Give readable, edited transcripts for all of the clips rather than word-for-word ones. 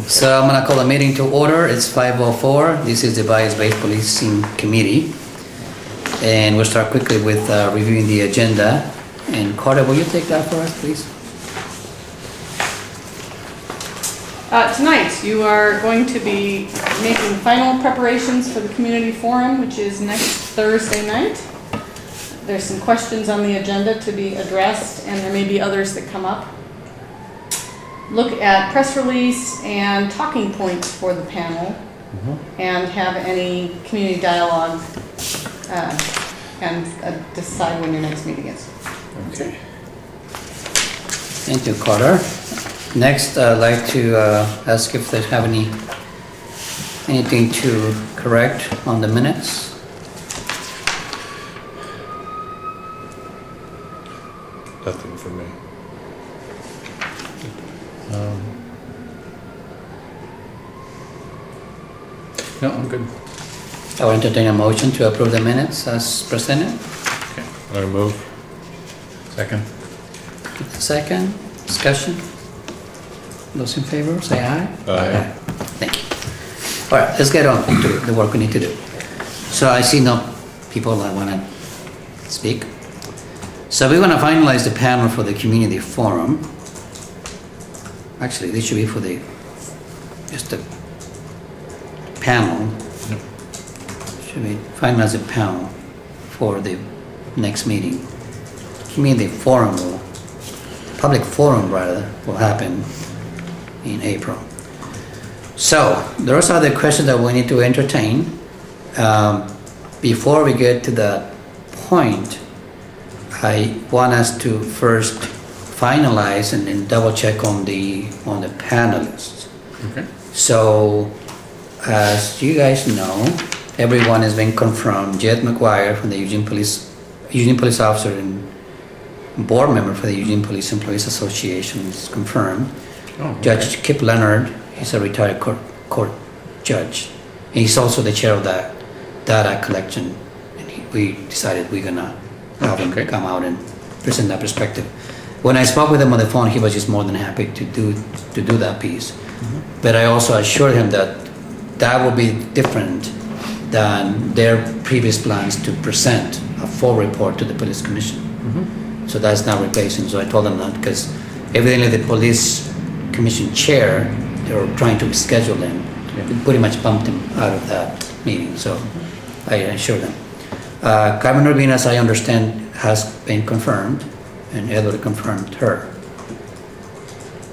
So I'm gonna call the meeting to order. It's 5:04. This is the Bias-Based Policing Committee. And we'll start quickly with reviewing the agenda. And Carter, will you take that for us, please? Tonight, you are going to be making final preparations for the community forum, which is next Thursday night. There's some questions on the agenda to be addressed, and there may be others that come up. Look at press release and talking points for the panel, and have any community dialogue, and decide when your next meeting is. Okay. Thank you, Carter. Next, I'd like to ask if they have anything to correct on the minutes. Nothing for me. No, I'm good. I will entertain a motion to approve the minutes as presented. Okay. I move. Second. Second, discussion. Those in favor, say aye. Aye. Thank you. All right, let's get on to the work we need to do. So I see no people that want to speak. So we're going to finalize the panel for the community forum. Actually, this should be for just the panel. Yep. Should we finalize the panel for the next meeting? Community forum public forum rather, will happen in April. So those are the questions that we need to entertain. Before we get to that point, I want us to first finalize and then double check on the panelists. Okay. So as you guys know, everyone has been confirmed. Jed McGuire from the Eugene Police Officer and board member for the Eugene Police Employees Association is confirmed. Oh, okay. Judge Kip Leonard, he's a retired court judge. And he's also the chair of that data collection. And we decided we're gonna have him come out and present that perspective. When I spoke with him on the phone, he was just more than happy to do that piece. But I also assured him that that will be different than their previous plans to present a full report to the police commission. So that's not replacing. So I told them that because evidently the police commission chair, they were trying to schedule him. We pretty much bumped him out of that meeting. So I assured them. Carmen Urbina, as I understand, has been confirmed, and Edward confirmed her.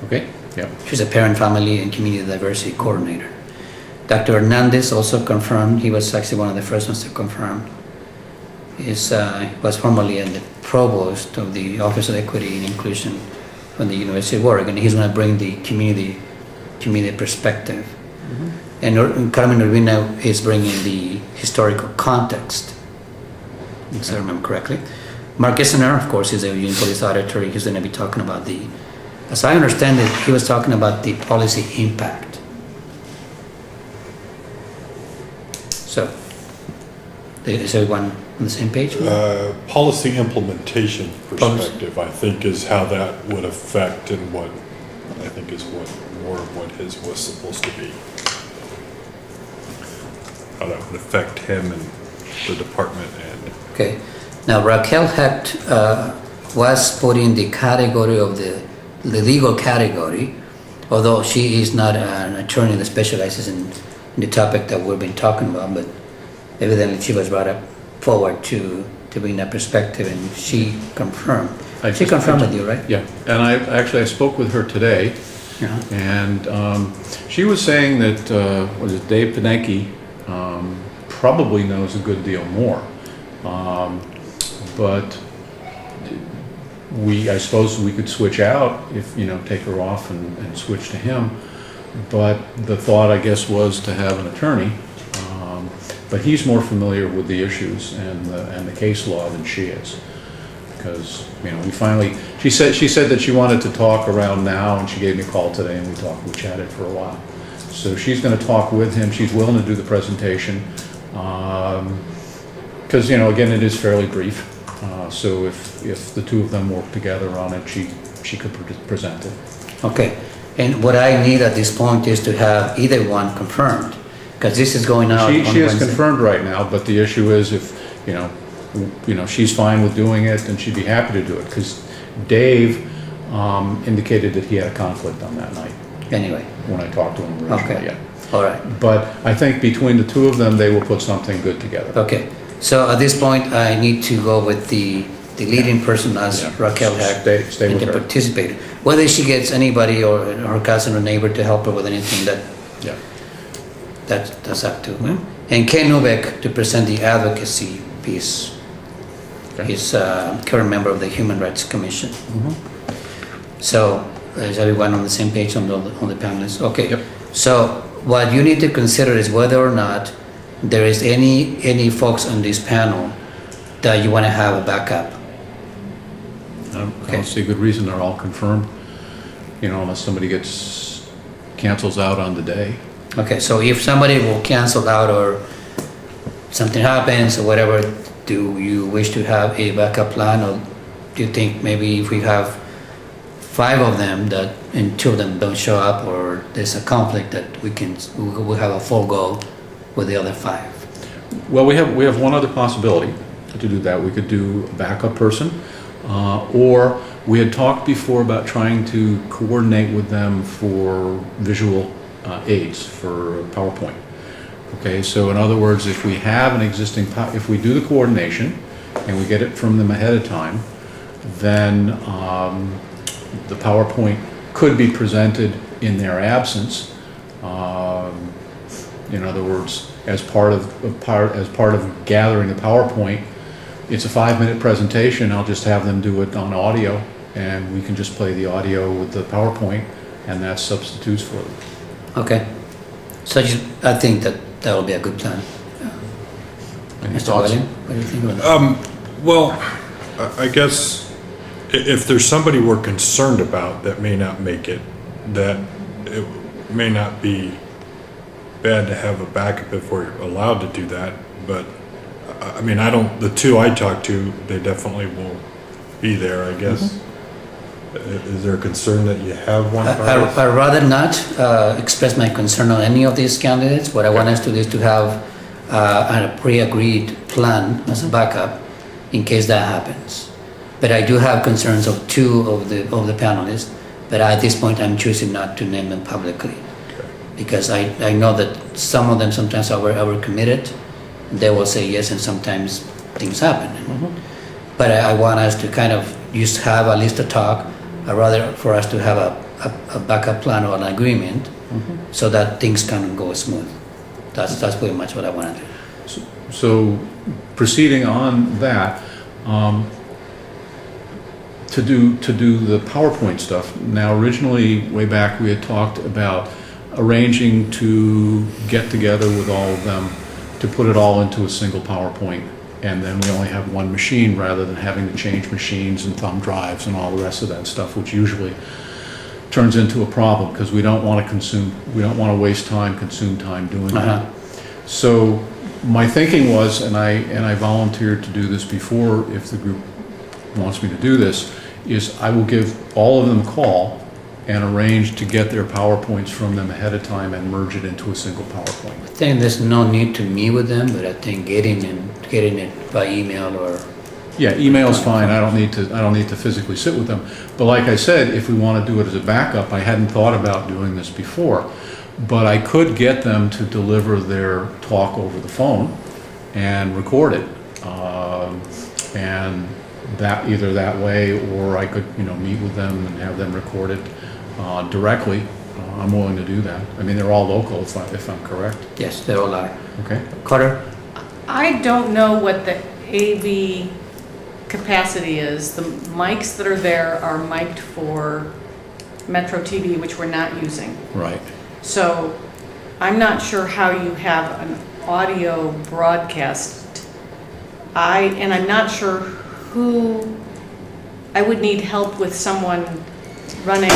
Okay. Yeah. She's a parent, family, and community diversity coordinator. Dr. Hernandez also confirmed. He was actually one of the first ones to confirm. He was formerly the provost of the Office of Equity and Inclusion from the University of Oregon. He's going to bring the community perspective. And Carmen Urbina is bringing the historical context, if I remember correctly. Mark Issener, of course, is a Eugene Police Auditor. He's going to be talking about as I understand it, he was talking about the policy impact. So, is everyone on the same page? Policy implementation perspective, I think, is how that would affect and what I think is what more of what his was supposed to be. How that would affect him and the department and. Okay. Now Raquel Hecht was put in the category of the legal category, although she is not an attorney that specializes in the topic that we've been talking about, but evidently she was brought up forward to bring that perspective, and she confirmed. She confirmed with you, right? Yeah. And I spoke with her today, and she was saying that was it Dave Panecki probably knows a good deal more, but I suppose we could switch out if take her off and switch to him. But the thought, I guess, was to have an attorney. But he's more familiar with the issues and the case law than she is, because we finally. She said that she wanted to talk around now, and she gave me a call today, and we chatted for a while. So she's going to talk with him. She's willing to do the presentation, because again, it is fairly brief. So if the two of them work together on it, she could present it. Okay. And what I need at this point is to have either one confirmed, because this is going out on She is Wednesday. confirmed right now, but the issue is if, she's fine with doing it, and she'd be happy to do it, because Dave indicated that he had a conflict on that night Anyway, when I talked to him originally, okay, yeah. all right. But I think between the two of them, they will put something good together. Okay, so at this point, I need to go with the leading person as Yeah. Raquel Hack. Stay and with to her. participate. Whether she gets anybody or her cousin or neighbor to help her with anything, Yeah. that's up to her. Mhm. And Ken Nubek to present the advocacy piece. Okay. He's a current member of the Human Rights Commission. Mhm. So is everyone on the same page on the panelists? Okay. Yep. So what you need to consider is whether or not there is any folks on this panel that you want to have a backup. I Okay. don't see a good reason they're all confirmed, unless somebody cancels out on the day. Okay, so if somebody will cancel out or something happens or whatever, do you wish to have a backup plan, or do you think maybe if we have 5 of them that and 2 of them don't show up, or there's a conflict that we'll have a full go with the other 5? Well, we have one other possibility to do that. We could do a backup person, or we had talked before about trying to coordinate with them for visual aids for PowerPoint. Okay, so in other words, if we have an existing, if we do the coordination and we get it from them ahead of time, then the PowerPoint could be presented in their absence. In other words, as part of gathering the PowerPoint, it's a 5-minute presentation. I'll just have them do it on audio, and we can just play the audio with the PowerPoint, and that substitutes for it. Okay, so I think that will be a good plan. Any Mr. thoughts? William, what do you think about that? Well, I guess if there's somebody we're concerned about that may not make it, that it may not be bad to have a backup if we're allowed to do that. But I mean, the 2 I talked to, they definitely will be there, I guess. Is there a concern that you have one? I'd rather not express my concern on any of these candidates. What I want us to do is to have a pre-agreed plan as a backup in case that happens. But I do have concerns of 2 of the panelists, but at this point I'm choosing not to name them publicly. Because I know that some of them sometimes are overcommitted. They will say yes, and sometimes things happen. But I want us to kind of just have at least a talk, or rather for us to have a backup plan or an agreement, so that things can go smooth. That's pretty much what I want to do. So proceeding on that, to do the PowerPoint stuff. Now, originally, way back, we had talked about arranging to get together with all of them to put it all into a single PowerPoint, and then we only have one machine rather than having to change machines and thumb drives and all the rest of that stuff, which usually turns into a problem because we don't want to waste time, consume time doing that. So my thinking was, and I volunteered to do this before if the group wants me to do this, is I will give all of them a call and arrange to get their PowerPoints from them ahead of time and merge it into a single PowerPoint. I think there's no need to meet with them, but I think getting it by email or... Yeah, email's fine. I don't need to physically sit with them. But like I said, if we want to do it as a backup, I hadn't thought about doing this before, but I could get them to deliver their talk over the phone and record it, and that either that way, or I could meet with them and have them record it directly. I'm willing to do that. I mean, they're all local, if I'm correct. Yes, they all are. Okay. Carter? I don't know what the AV capacity is. The mics that are there are mic'd for Metro TV, which we're not using. Right. So I'm not sure how you have an audio broadcast. And I'm not sure who, I would need help with someone running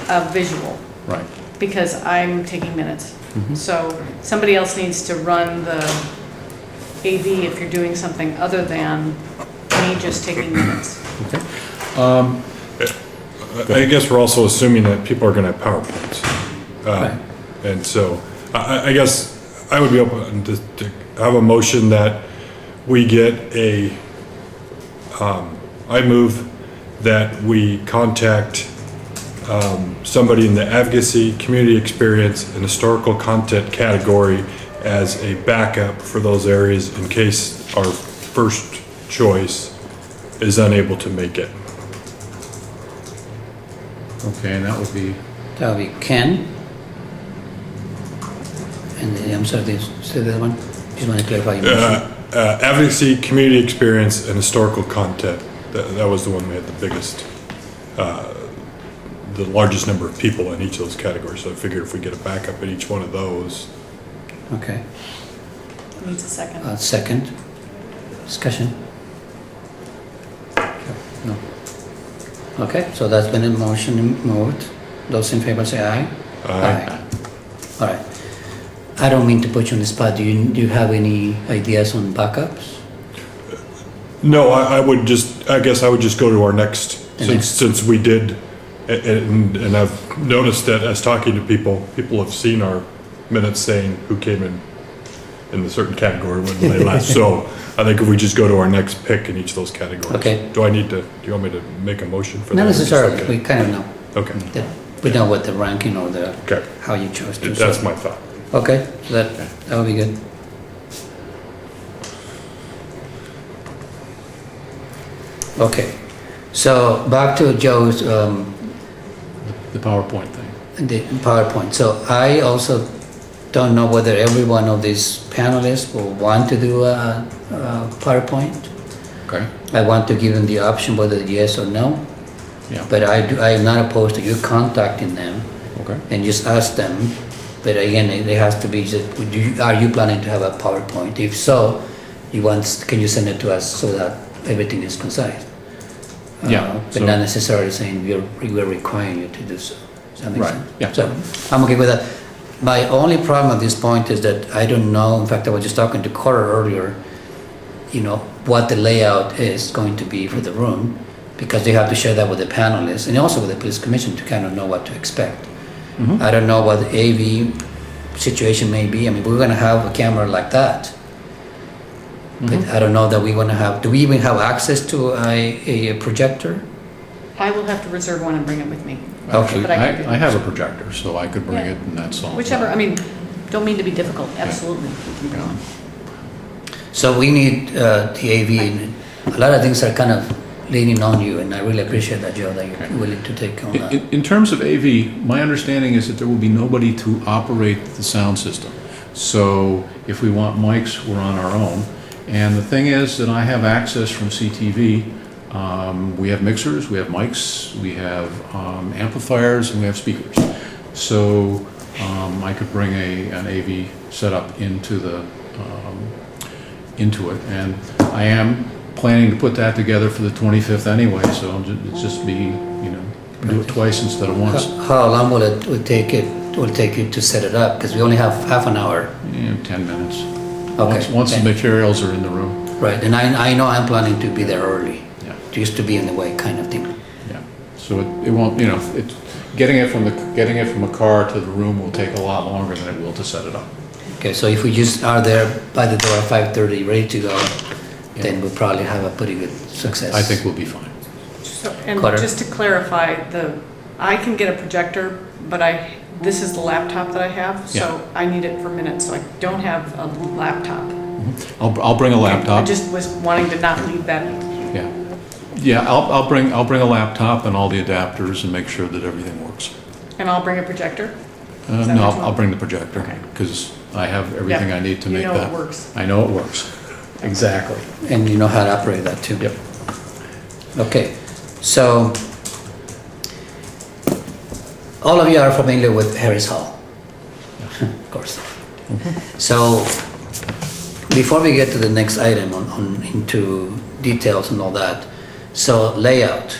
a visual. Right. Because I'm taking minutes. Mhm. So somebody else needs to run the AV if you're doing something other than me just taking minutes. Okay. I guess we're also assuming that people are gonna have PowerPoints. Right. And so, I guess I would be open to have a motion that we get I move that we contact somebody in the advocacy, community experience, and historical content category as a backup for those areas in case our first choice is unable to make it. Okay, and that would be, That would be Ken. And I'm sorry, say the other one? Just want to clarify your motion. Advocacy, community experience, and historical content. That was the one we had the biggest, the largest number of people in each of those categories. So I figured if we get a backup in each one of those. Okay. Needs a second. Second. Discussion? No. Okay, so that's been in motion and moved. Those in favor say aye. Aye. All right. I don't mean to put you on the spot. Do you have any ideas on backups? No, I guess I would just go to our next, The next. since we did, and I've noticed that as talking to people have seen our minutes saying who came in the certain category when they last. So I think if we just go to our next pick in each of those categories. Okay. Do you want me to make a motion for that? Not necessarily. Okay. We kind of know. Okay, We know what the ranking or okay. how you chose to. That's so- my thought. Okay, so that would be good. Okay, so back to Joe's the PowerPoint thing. the PowerPoint. So I also don't know whether every one of these panelists will want to do a PowerPoint. Okay? I want to give them the option whether yes or no, Yeah. but I am not opposed to you contacting them Okay. and just ask them. But again, it has to be just, are you planning to have a PowerPoint? If so, can you send it to us so that everything is concise? Yeah, But so- not necessarily saying we're requiring you to do so. Does that make Right, sense? yeah. So I'm okay with that. My only problem at this point is that I don't know, in fact, I was just talking to Carter earlier, what the layout is going to be for the room, because they have to share that with the panelists and also with the police commission to kind of know what to expect. Mhm. I don't know what the AV situation may be. I mean, we're gonna have a camera like that. But I don't know that we're gonna have, do we even have access to a projector? I will have to reserve one and bring it with me. Actually, But I can do I have a projector, so I could bring Yeah. it and that's all. Whichever, I mean, don't mean to be difficult, absolutely. Yeah. So we need the AV, and a lot of things are kind of leaning on you, and I really appreciate that, Joe, that Okay. you're willing to take on that. In terms of AV, my understanding is that there will be nobody to operate the sound system. So if we want mics, we're on our own. And the thing is that I have access from CTV. We have mixers, we have mics, we have amplifiers, and we have speakers. So I could bring an AV setup into it. And I am planning to put that together for the 25th anyway, so it's just do it twice instead of once. How long will take you to set it up? Because we only have half an hour. 10 minutes. Okay. Once the Okay. materials are in the room. Right, and I know I'm planning to be there early, Yeah, just to be in the way kind of thing. yeah. So it won't, getting it from a car to the room will take a lot longer than it will to set it up. Okay, so if we just are there by the door at 5:30, ready to go, then we'll probably have a pretty good success. I think we'll be fine. So, and Carter? just to clarify, I can get a projector, but this is the laptop that I have, so I need it for minutes, so I don't have a laptop. I'll bring a I laptop. just was wanting to not leave that. Yeah. Yeah, I'll bring a laptop and all the adapters and make sure that everything works. And I'll bring a projector? Is that No, what you I'll want? bring the projector Okay. because I have everything Yeah, I need to you make know that. it works. I know it works. Exactly. And you know how to operate that too. Yep. Okay, so all of you are familiar with Harris Hall, of course. So before we get to the next item into details and all that, so layout.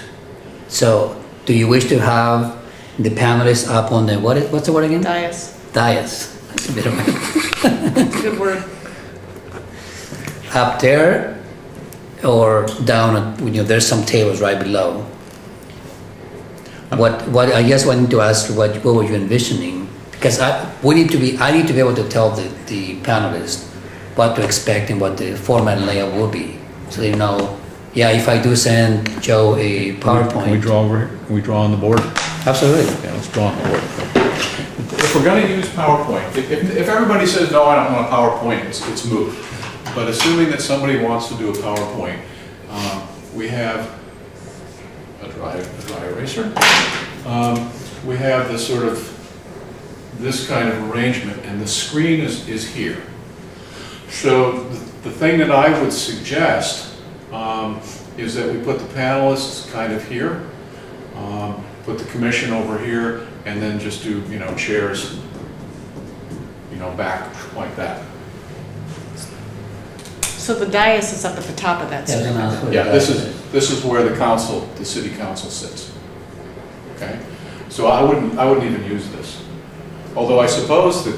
So do you wish to have the panelists up on the, what's the word again? Dais, Dais. That's a bit of good word. up there or down at, there's some tables right below. what I guess I need to ask you, what were you envisioning? Because I need to be able to tell the panelists what to expect and what the format and layout will be, so they know. Yeah, if I do send Joe a PowerPoint. Can we draw over here? Can we draw on the board? Absolutely. Yeah, let's draw on the board. If we're gonna use PowerPoint, if everybody says, no, I don't want a PowerPoint, it's moot. But assuming that somebody wants to do a PowerPoint, we have a dry eraser. We have this sort of, this kind of arrangement, and the screen is here. So the thing that I would suggest is that we put the panelists kind of here, put the commission over here, and then just do, chairs, back like that. So the dais is up at the top of that screen. Yeah, this is where the city council sits. Okay, so I wouldn't even use this. Although I suppose we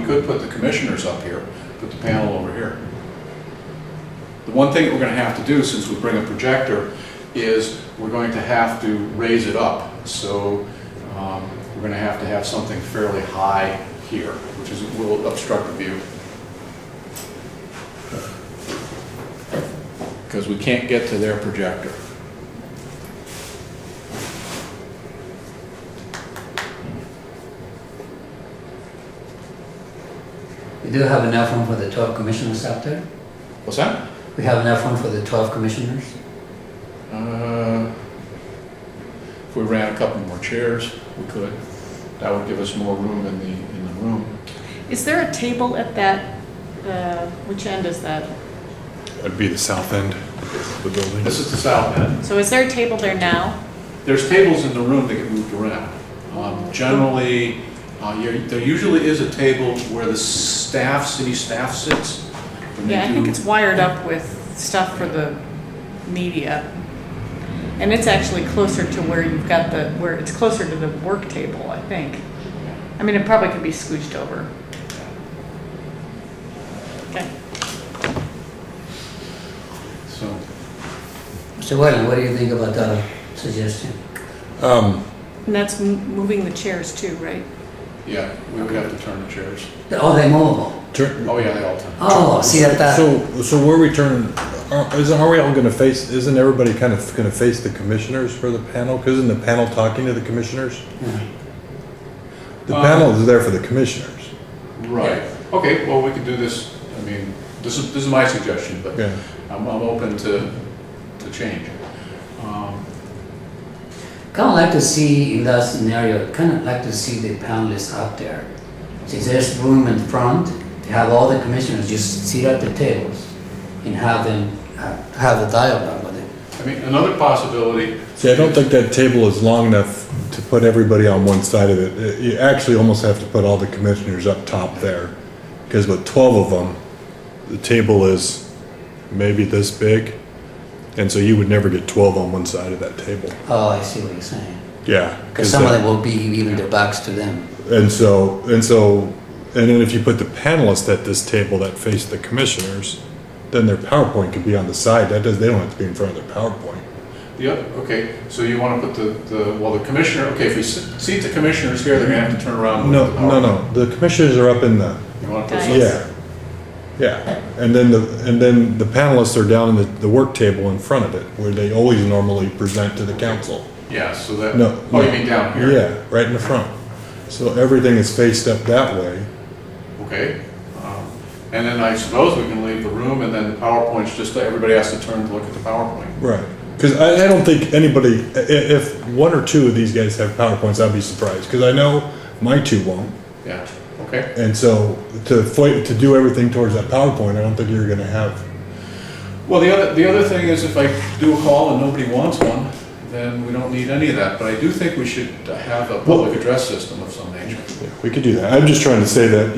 could put the commissioners up here, put the panel over here. The one thing that we're going to have to do, since we bring a projector, is we're going to have to raise it up. So we're going to have something fairly high here, which will obstruct the view. Because we can't get to their projector. We do have enough room for the 12 commissioners out there? What's that? We have enough room for the 12 commissioners? If we ran a couple more chairs, we could. That would give us more room in the room. Is there a table at that, which end is that? That'd be the south end of the building. This is the south end. So is there a table there now? There's tables in the room that get moved around. Generally, there usually is a table where the city staff sits. Yeah, I think it's wired up with stuff for the media. And it's actually closer to where you've got where it's closer to the work table, I think. I mean, it probably could be scooched over. Okay. So what do you think about that suggestion? And that's moving the chairs too, right? Yeah, we would have to turn the chairs. Oh, they're movable. Oh yeah, they all turn. Oh, see that. So where we turn, are we all going to face? Isn't everybody kind of going to face the commissioners for the panel? Because isn't the panel talking to the commissioners? Yeah. The panel is there for the commissioners. Right. Okay. Well, we could do this. I mean, this is my suggestion, but Yeah. I'm open to change. Kind of like to see in that scenario, kind of like to see the panelists out there. Since there's room in front, to have all the commissioners just sit at the tables and have them have a dialogue with them. I mean, another possibility. See, I don't think that table is long enough to put everybody on one side of it. You actually almost have to put all the commissioners up top there. Because with 12 of them, the table is maybe this big. And so you would never get 12 on one side of that table. Oh, I see what you're saying. Yeah. Because some of them will be even their backs to them. And then if you put the panelists at this table that face the commissioners, then their PowerPoint could be on the side. They don't have to be in front of their PowerPoint. Okay, so you want to put the commissioner, okay, if we seat the commissioners here, they're going to have to turn around. No. The commissioners are up in the, You want to put Dice. yeah. And then the panelists are down in the work table in front of it, where they always normally present to the council. Yeah, so that, No. oh, you mean down here? Yeah, right in the front. So everything is faced up that way. Okay. And then I suppose we can leave the room and then the PowerPoint's just, everybody has to turn to look at the PowerPoint. Right. Because I don't think anybody, if one or two of these guys have PowerPoints, I'd be surprised. Because I know my two won't. Yeah, okay. And so to do everything towards that PowerPoint, I don't think you're going to have. Well, the other thing is if I do a call and nobody wants one, then we don't need any of that. But I do think we should have a public address system of some nature. Yeah, we could do that. I'm just trying to say that,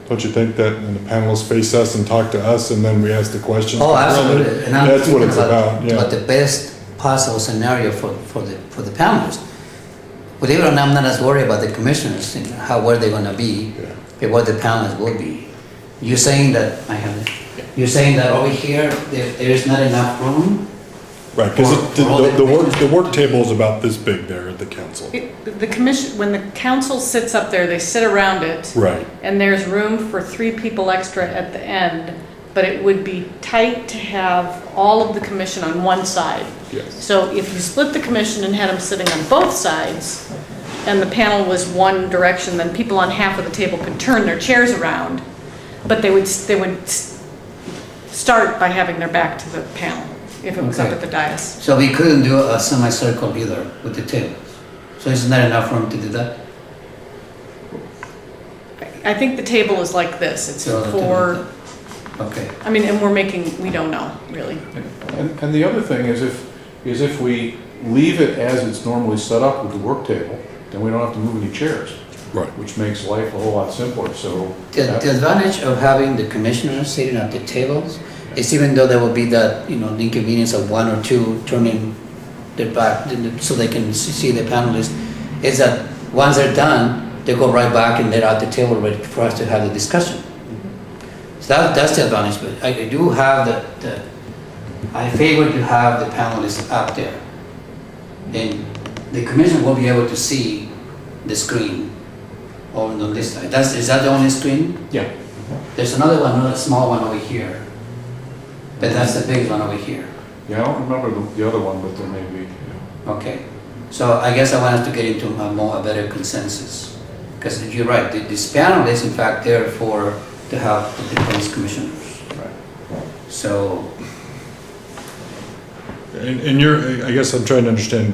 don't you think that when the panelists face us and talk to us and then we ask the questions? Oh, absolutely. And I'm That's what thinking it's about, yeah. about the best possible scenario for the panelists. Believe it or not, I'm not as worried about the commissioners and where they're going to be, but what the panelists will be. You're saying that over here there is not enough room Right, because For all the work table is about this big there at the council. The commission, when the council sits up there, they sit around it. Right. And there's room for 3 people extra at the end, but it would be tight to have all of the commission on one side. Yes. So if you split the commission and had them sitting on both sides, and the panel was one direction, then people on half of the table could turn their chairs around, but they would start by having their back to the panel, if it was up Okay. at the dais. So we couldn't do a semicircle either with the tables. So isn't that enough room to do that? I think the table is like this, it's So the for, Okay, I mean, and we're making, we don't know, really. And the other thing is if we leave it as it's normally set up with the work table, then we don't have to move any chairs, Right. which makes life a whole lot simpler, so. the advantage of having the commissioners sitting at the tables is, even though there will be that, the inconvenience of 1 or 2 turning their back so they can see the panelists, is that once they're done, they go right back and they're at the table ready for us to have the discussion. So that's the advantage, but I do have I favor to have the panelists up there. And the commission will be able to see the screen on this side. Is that the only screen? Yeah. There's another one, another small one over here. But that's the big one over here. Yeah, I don't remember the other one, but there may be, yeah. Okay. So I guess I want us to get into a better consensus. Because you're right, this panel is in fact there to help the police commissioners. Right. So, And I guess I'm trying to understand,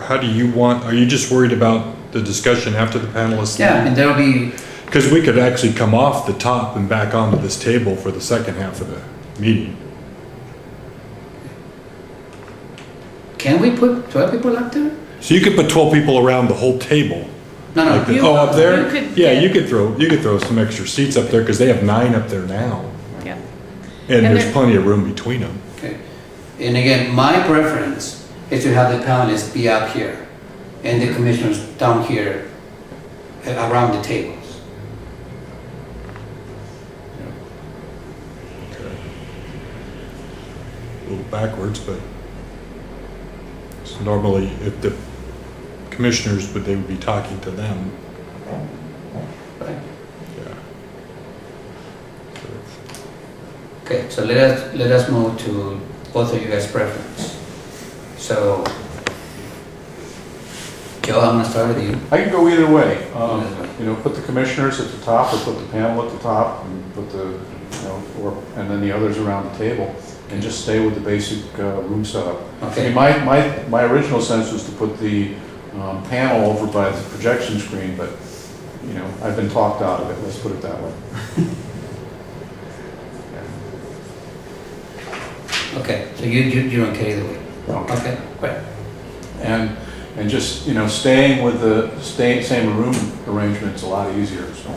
how do you are you just worried about the discussion after the panelists? yeah, and there'll be, Because we could actually come off the top and back onto this table for the second half of the meeting. can we put 12 people up there? So you could put 12 people around the whole table. No, Like no. the- oh, up there? You could Yeah, get- you could throw some extra seats up there because they have 9 up there now. Yeah. And And there's there- plenty of room between them. Okay. And again, my preference is to have the panelists be up here and the commissioners down here around the tables. A little backwards, but so normally if the commissioners, they would be talking to them. Right. Yeah. Okay, so let us move to both of you guys' preference. So, Joe, I'm gonna start with you. I can go either way. Put the commissioners at the top or put the panel at the top and put and then the others around the table and just stay with the basic room setup. Okay. I mean, my original sense was to put the panel over by the projection screen, but, I've been talked out of it, let's put it that way. Okay, so you're okay either way. Okay. Okay, great. And just, staying with the same room arrangement's a lot easier, so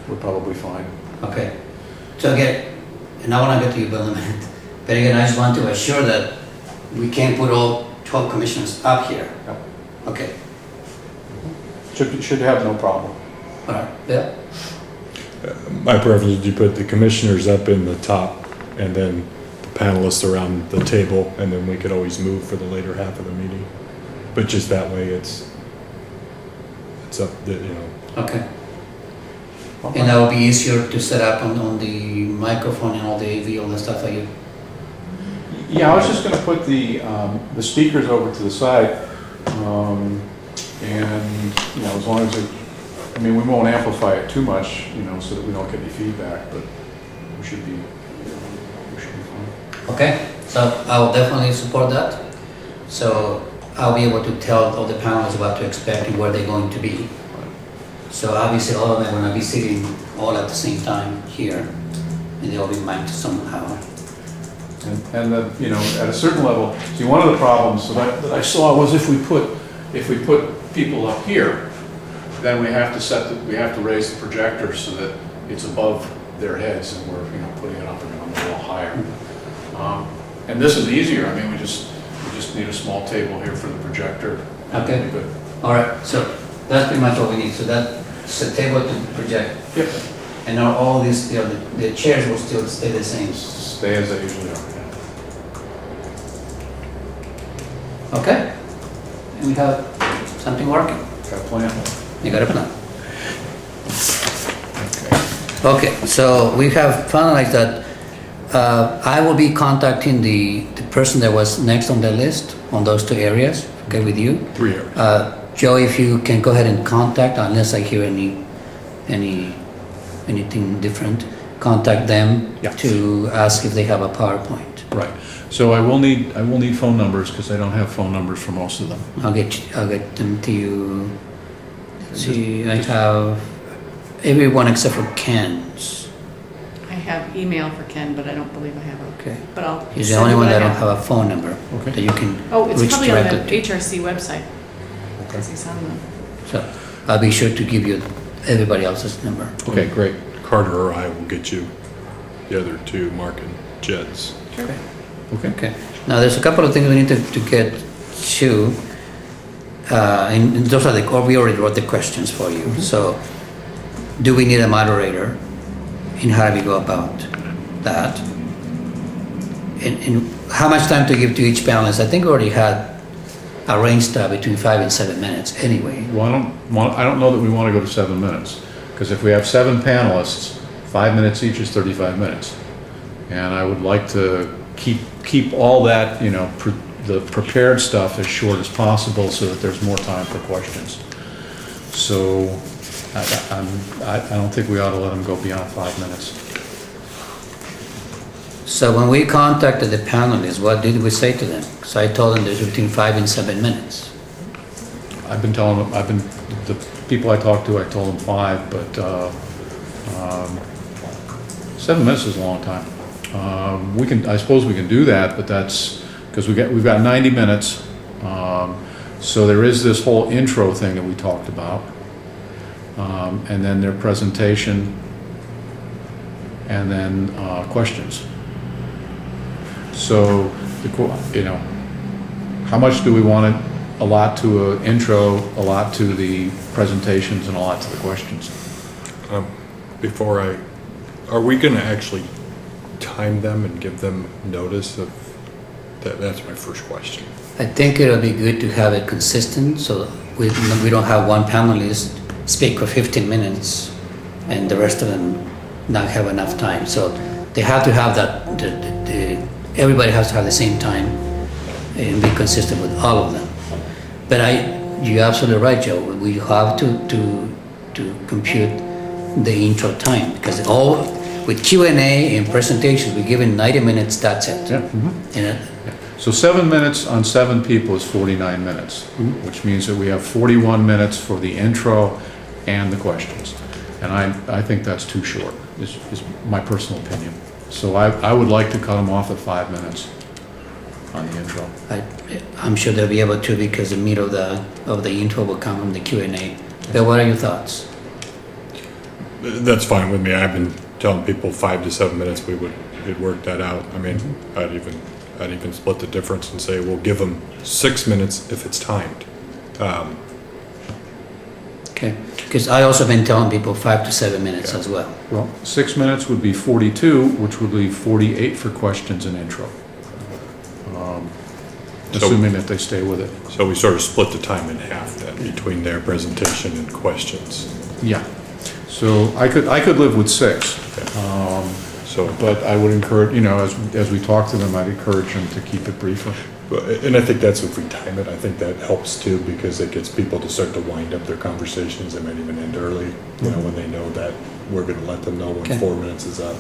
we're probably fine. Okay. So again, and I want to get to you, Bill, in a minute. But again, I just want to assure that we can't put all 12 commissioners up here. Yep. Okay, Should have no problem. all right, Bill? My preference is you put the commissioners up in the top and then the panelists around the table, and then we could always move for the later half of the meeting. But just that way, it's up, Okay. And that will be easier to set up on the microphone and all the AV, all the stuff that you... Yeah, I was just gonna put the speakers over to the side, and, as long as we won't amplify it too much, so that we don't get any feedback, but we should be fine. Okay, so I will definitely support that. So I'll be able to tell all the panelists what to expect and where they're going to be. So obviously all of them are going to be sitting all at the same time here, and they'll be mic'd somehow. And at a certain level, see, one of the problems that I saw was if we put people up here, then we have to raise the projector so that it's above their heads, and we're putting it up and on the wall higher. And this is easier. We just need a small table here for the projector. Okay. Good. All right, so that's pretty much what we need. So that's a table to project. Yep. And now all these, the chairs will still stay the same. Stay as they usually are. Okay. And we have something working. Got a plan? You got a plan. Okay, so we have finalized that. I will be contacting the person that was next on the list on those two areas, okay, with you. 3 areas. Joe, if you can go ahead and contact, unless I hear anything different, contact them Yeah. to ask if they have a PowerPoint. Right. So I will need phone numbers because I don't have phone numbers for most of them. I'll get them to you. Let's see, I have everyone except for Ken's. I have email for Ken, but I don't believe I have it. Okay. But I'll. He's the send only you one what I that don't have a phone number Okay. that you can Oh, it's reach probably on the directly to. HRC website. Because he's on the. So I'll be sure to give you everybody else's number. Okay, great. Carter or I will get you the other two, Mark and Jed's. Okay. Okay. Okay. Now, there's a couple of things we need to get to. And those are we already wrote the questions for you. So, do we need a moderator? And how do we go about that? And how much time to give to each panelist? I think we already had arranged between 5 and 7 minutes anyway. Well, I don't know that we want to go to 7 minutes, because if we have 7 panelists, 5 minutes each is 35 minutes. And I would like to keep all that, the prepared stuff as short as possible so that there's more time for questions. So I don't think we ought to let them go beyond 5 minutes. So when we contacted the panelists, what did we say to them? So I told them there's between 5 and 7 minutes. The people I talked to, I told them 5, but 7 minutes is a long time. I suppose we can do that, but that's because we've got 90 minutes. So there is this whole intro thing that we talked about, and then their presentation, and then questions. So how much do we want to allot to an intro, a lot to the presentations, and a lot to the questions? Are we going to actually time them and give them notice of that? That's my first question. I think it'll be good to have it consistent, so we don't have one panelist speak for 15 minutes and the rest of them not have enough time. So they have to have that, everybody has to have the same time and be consistent with all of them. But you're absolutely right, Joe. We have to compute the intro time, because with Q&A and presentations, we're given 90 minutes, that's it. Yeah. So 7 minutes on 7 people is 49 minutes, which means that we have 41 minutes for the intro and the questions. And I think that's too short, is my personal opinion. So I would like to cut them off at 5 minutes on the intro. I'm sure they'll be able to, because the meat of the intro will come from the Q&A. But what are your thoughts? That's fine with me. I've been telling people 5 to 7 minutes. We'd work that out. I mean, I'd even split the difference and say we'll give them 6 minutes if it's timed. Okay, because I also been telling people 5 to 7 minutes as well. Well, 6 minutes would be 42, which would leave 48 for questions and intro. Assuming that they stay with it. So we sort of split the time in half then between their presentation and questions. Yeah. So I could live with 6. But I would encourage, as we talk to them, I'd encourage them to keep it briefer. And I think that's if we time it, I think that helps too, because it gets people to start to wind up their conversations. They might even end early, when they know that we're going to let them know when Okay. 4 minutes is up.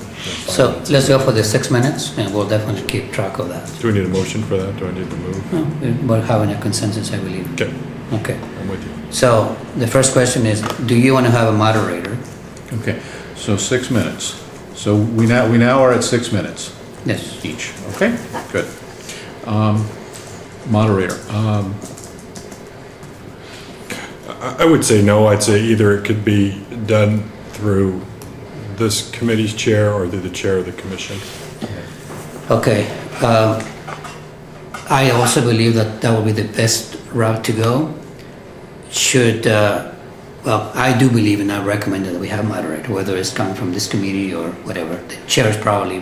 So let's go for the 6 minutes, and we'll definitely keep track of that. Do we need a motion for that? Do I need to move? No, we're having a consensus, I believe. Okay, Okay. I'm with you. So the first question is, do you want to have a moderator? Okay, so 6 minutes. So we now are at 6 minutes Yes. each. Okay, good. Moderator. I would say no. I'd say either it could be done through this committee's chair or through the chair of the commission. Okay. I also believe that would be the best route to go. I do believe and I recommend that we have moderator, whether it's coming from this committee or whatever. The chairs probably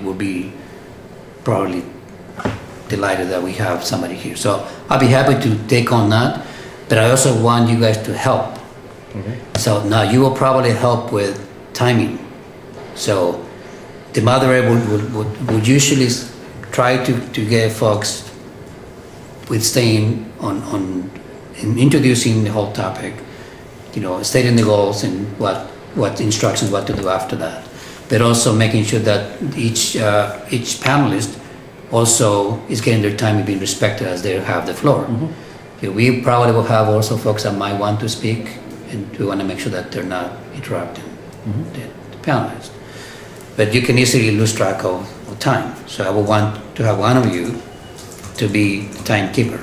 delighted that we have somebody here. So I'll be happy to take on that, but I also want you guys to help. Okay. So now you will probably help with timing. So the moderator would usually try to get folks with staying on in introducing the whole topic, stating the goals and what instructions, what to do after that. But also making sure that each panelist also is getting their time and being respected as they have the floor. Okay, we probably will have also folks that might want to speak, and we want to make sure that they're not interrupting the panelists. But you can easily lose track of time. So I would want to have one of you to be the timekeeper.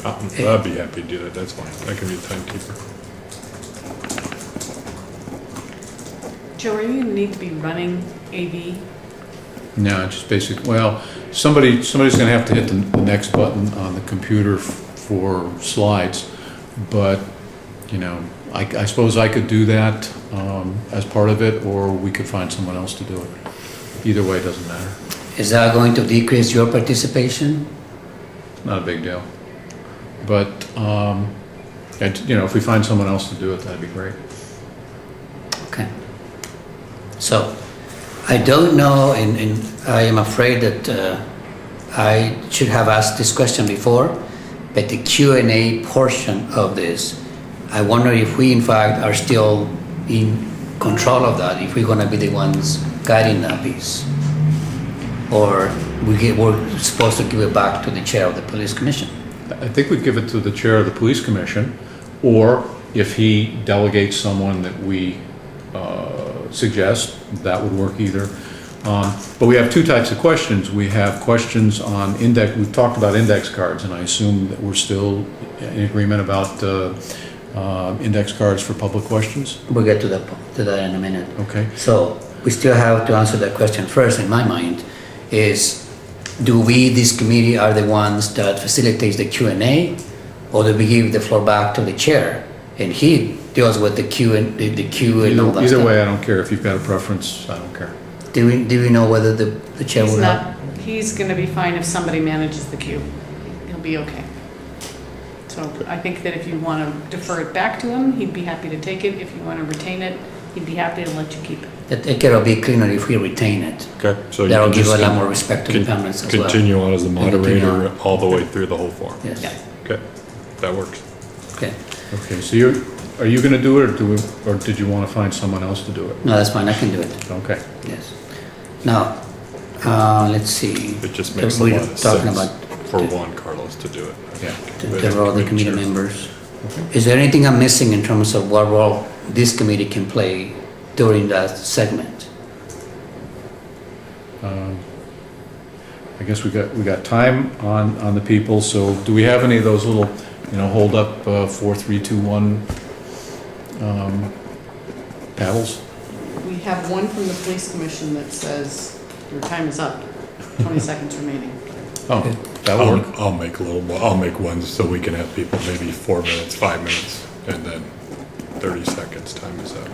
I'd be happy to do that, that's fine. I can be the timekeeper. Joe, are you gonna need to be running AV? No, just basic, well, somebody's gonna have to hit the next button on the computer for slides, but, I suppose I could do that as part of it, or we could find someone else to do it. Either way, it doesn't matter. Is that going to decrease your participation? Not a big deal. But, if we find someone else to do it, that'd be great. Okay. So, I don't know, and I am afraid that I should have asked this question before, but the Q&A portion of this, I wonder if we in fact are still in control of that, if we're going to be the ones guiding that piece. Or we're supposed to give it back to the chair of the police commission. I think we'd give it to the chair of the police commission, or if he delegates someone that we suggest, that would work either. But we have two types of questions. We have questions on index, we've talked about index cards, and I assume that we're still in agreement about index cards for public questions? We'll get to that in a minute. Okay. So we still have to answer that question first, in my mind, is do we, this committee, are the ones that facilitates the Q&A, or do we give the floor back to the chair and he deals with the Q and all that Either stuff? way, I don't care. If you've got a preference, I don't care. Do we know whether the chair will have? He's gonna be fine if somebody manages the queue. He'll be okay. So I think that if you wanna defer it back to him, he'd be happy to take it. If you wanna retain it, he'd be happy to let you keep it. It'll be cleaner if we retain it. Okay, so you That'll can give just a lot more respect to the panelists as well. continue on as the Continue moderator on. all the way through the whole forum. Yes. Yeah. Okay, that works. Okay. Okay, so are you gonna do it, or did you wanna find someone else to do it? No, that's fine. I can do it. Okay. Yes. Now, let's see. It just makes a We're lot of talking sense about for Juan Carlos to do it. Yeah. the role of the committee chair. members. Is there anything I'm missing in terms of what role this committee can play during that segment? I guess we got time on the people, so do we have any of those little, hold up 4, 3, 2, 1 paddles? We have one from the police commission that says your time is up, 20 seconds remaining. Oh, that'll work. I'll make a little more, I'll make one so we can have people maybe 4 minutes, 5 minutes, and then 30 seconds, time is up.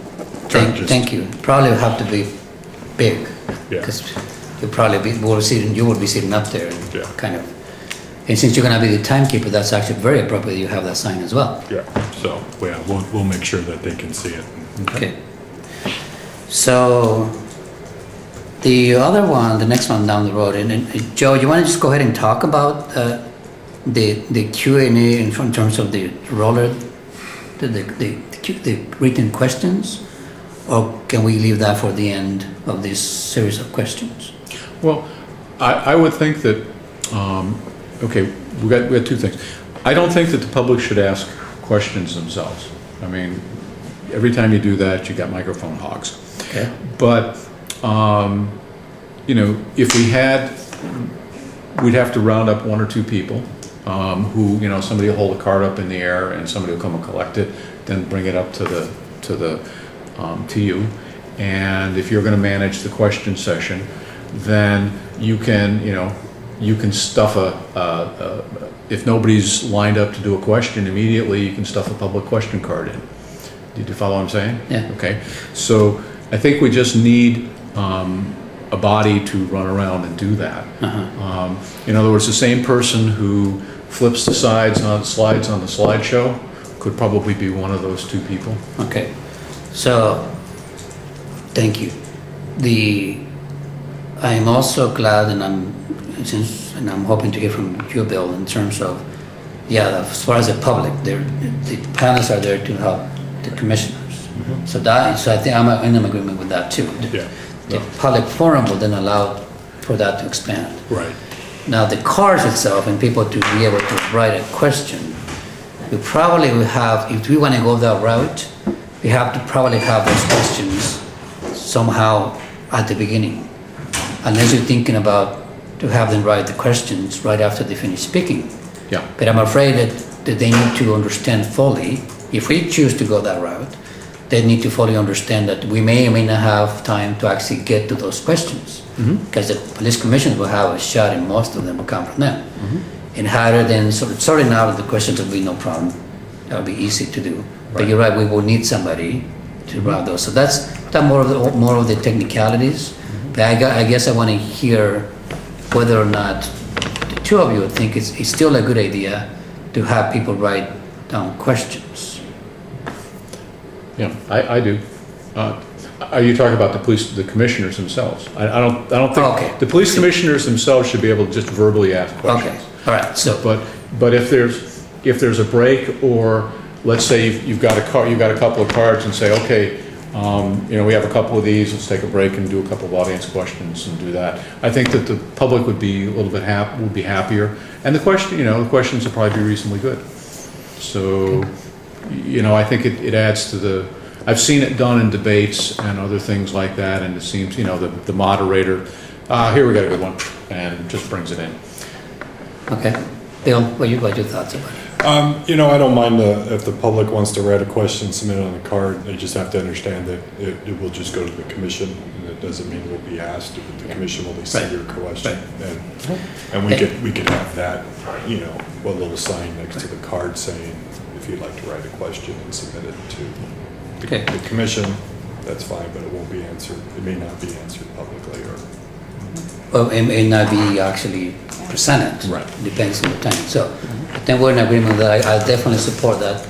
Thank you. Probably will have to be big. Yeah. Because you will be sitting up there and Yeah. kind of, and since you're gonna be the timekeeper, that's actually very appropriate you have that sign as well. Yeah, so, yeah, we'll make sure that they can see it. Okay. So, the other one, the next one down the road, and Joe, you wanna just go ahead and talk about the Q&A in terms of the roller, the written questions? Or can we leave that for the end of this series of questions? Well, I would think that, okay, we got two things. I don't think that the public should ask questions themselves. I mean, every time you do that, you got microphone hogs. Okay. But, if we had, we'd have to round up 1 or 2 people who, somebody will hold a card up in the air and somebody will come and collect it, then bring it up to you. And if you're going to manage the question session, then you can stuff if nobody's lined up to do a question immediately, you can stuff a public question card in. Did you follow what I'm saying? Yeah. Okay. So I think we just need a body to run around and do that. Uh-huh. In other words, the same person who flips the slides on the slideshow could probably be one of those two people. Okay, so, thank you. I'm also glad, and I'm hoping to hear from you, Bill, in terms of, as far as the public, the panelists are there to help the commissioners. So I think I'm in agreement with that too. The public forum will then allow for that to expand. Right. Now, the cards itself and people to be able to write a question, we probably will have, if we want to go that route, we have to probably have those questions somehow at the beginning. Unless you're thinking about to have them write the questions right after they finish speaking. Yeah. But I'm afraid that they need to understand fully, if we choose to go that route, they need to fully understand that we may or may not have time to actually get to those questions. Because the police commissioners will have a shot and most of them will come from them. And rather than sort of sorting out the questions, will be no problem. That would be easy to do. But you're right, we will need somebody to route those. So that's more of the technicalities. But I guess I want to hear whether or not the two of you think it's still a good idea to have people write down questions. Yeah, I do. Are you talking about the commissioners themselves? I don't think, Okay. the police commissioners themselves should be able to just verbally ask questions. Okay, all right, so. But if there's a break, or let's say you've got a couple of cards and say, okay, we have a couple of these, let's take a break and do a couple of audience questions and do that. I think that the public would be a little bit happier, and the questions would probably be reasonably good. So, I think it adds to I've seen it done in debates and other things like that, and it seems, the moderator, here we got a good one, and just brings it in. Okay, Bill, what are your thoughts about it? I don't mind if the public wants to write a question, submit it on a card. They just have to understand that it will just go to the commission, and it doesn't mean we'll be asked. The commission will see your question, and we could have that, a little sign next to the card saying, if you'd like to write a question and submit it to the commission, that's fine, but it won't be answered. It may not be answered publicly, or. Well, it may not be actually presented. Right. Depends on the time. So I think we're in agreement that I definitely support that,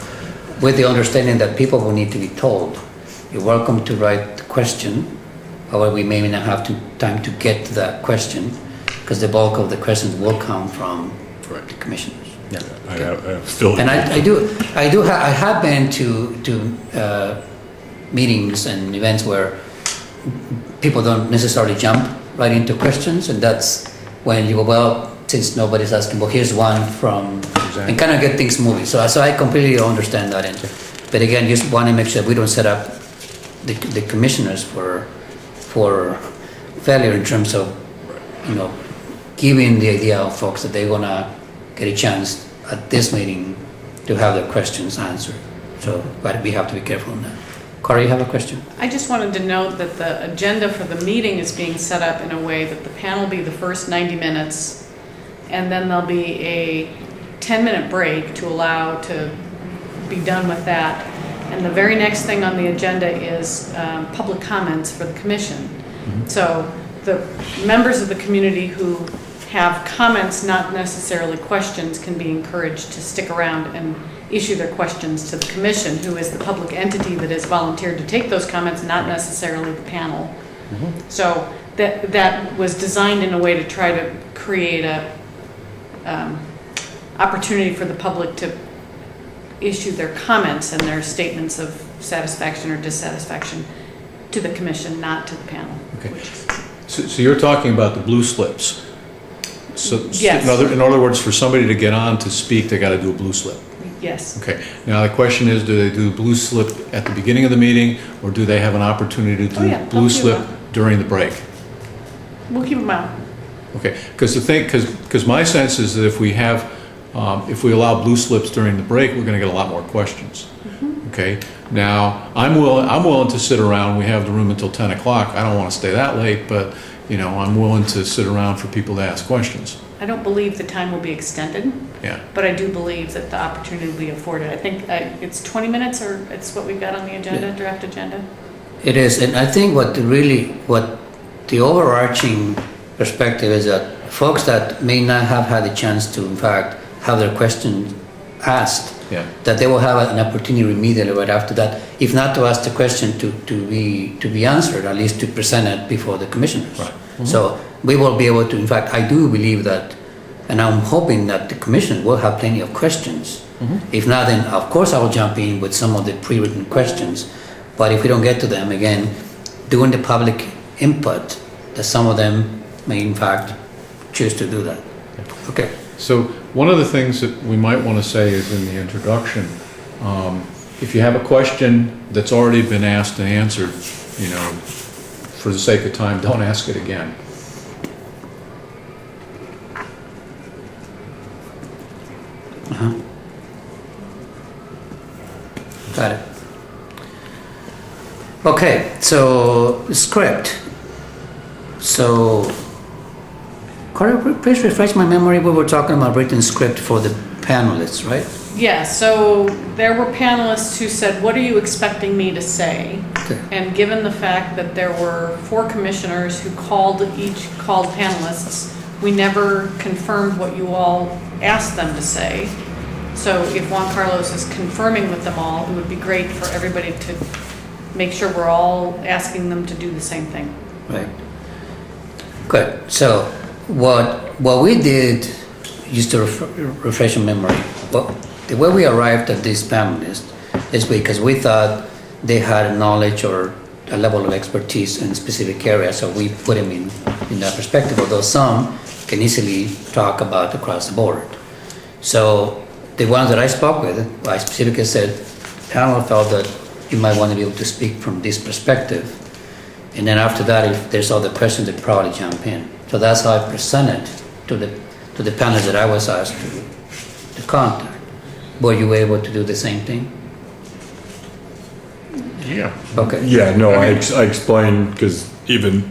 with the understanding that people will need to be told, you're welcome to write the question, however, we may not have time to get to that question, because the bulk of the questions will come from the commissioners. Yeah, I still. And I have been to meetings and events where people don't necessarily jump right into questions, and that's when you go, well, since nobody's asking, well, here's one from, and kind of get things moving. So I completely understand that. But again, just want to make sure we don't set up the commissioners for failure in terms of, giving the idea of folks that they're gonna get a chance at this meeting to have their questions answered. So, but we have to be careful on that. Corey, you have a question? I just wanted to note that the agenda for the meeting is being set up in a way that the panel will be the first 90 minutes, and then there'll be a 10-minute break to allow to be done with that. And the very next thing on the agenda is public comments for the commission. So the members of the community who have comments, not necessarily questions, can be encouraged to stick around and issue their questions to the commission, who is the public entity that has volunteered to take those comments, not necessarily the panel. So that was designed in a way to try to create a opportunity for the public to issue their comments and their statements of satisfaction or dissatisfaction to the commission, not to the panel. Okay. So you're talking about the blue slips. So Yes. in other words, for somebody to get on to speak, they got to do a blue slip. Yes. Okay. Now the question is, do they do the blue slip at the beginning of the meeting, or do they have an opportunity to do blue slip during the break? We'll keep them out. Okay. Because my sense is that if we allow blue slips during the break, we're going to get a lot more questions. Okay. Now I'm willing to sit around. We have the room until 10 o'clock. I don't want to stay that late, but I'm willing to sit around for people to ask questions. I don't believe the time will be extended. Yeah. But I do believe that the opportunity will be afforded. I think it's 20 minutes, or it's what we've got on the agenda, draft agenda. It is, and I think what the overarching perspective is that folks that may not have had the chance to, in fact, have their questions asked, Yeah. that they will have an opportunity immediately right after that, if not to ask the question to be answered, at least to present it before the commissioners. Right. So we will be able to, in fact, I do believe that, and I'm hoping that the commission will have plenty of questions. If not, then of course I will jump in with some of the pre-written questions. But if we don't get to them, again, during the public input, that some of them may in fact choose to do that. Okay. So one of the things that we might want to say is in the introduction, if you have a question that's already been asked and answered, you know, for the sake of time, don't ask it again. Got it. Okay, so script. So, Carter, please refresh my memory. We were talking about written script for the panelists, right? Yeah, so there were panelists who said, what are you expecting me to say? Okay. And given the fact that there were 4 commissioners who called panelists, we never confirmed what you all asked them to say. So if Juan Carlos is confirming with them all, it would be great for everybody to make sure we're all asking them to do the same thing. Right. Good. So what we did, just to refresh your memory, the way we arrived at these panelists is because we thought they had knowledge or a level of expertise in specific areas, so we put them in that perspective, although some can easily talk about across the board. So the ones that I spoke with, I specifically said, panel felt that you might want to be able to speak from this perspective. And then after that, if there's other questions, they'd probably jump in. So that's how I presented to the panelists that I was asked to contact. Were you able to do the same thing? Yeah. Okay. Yeah, no, I explained, because even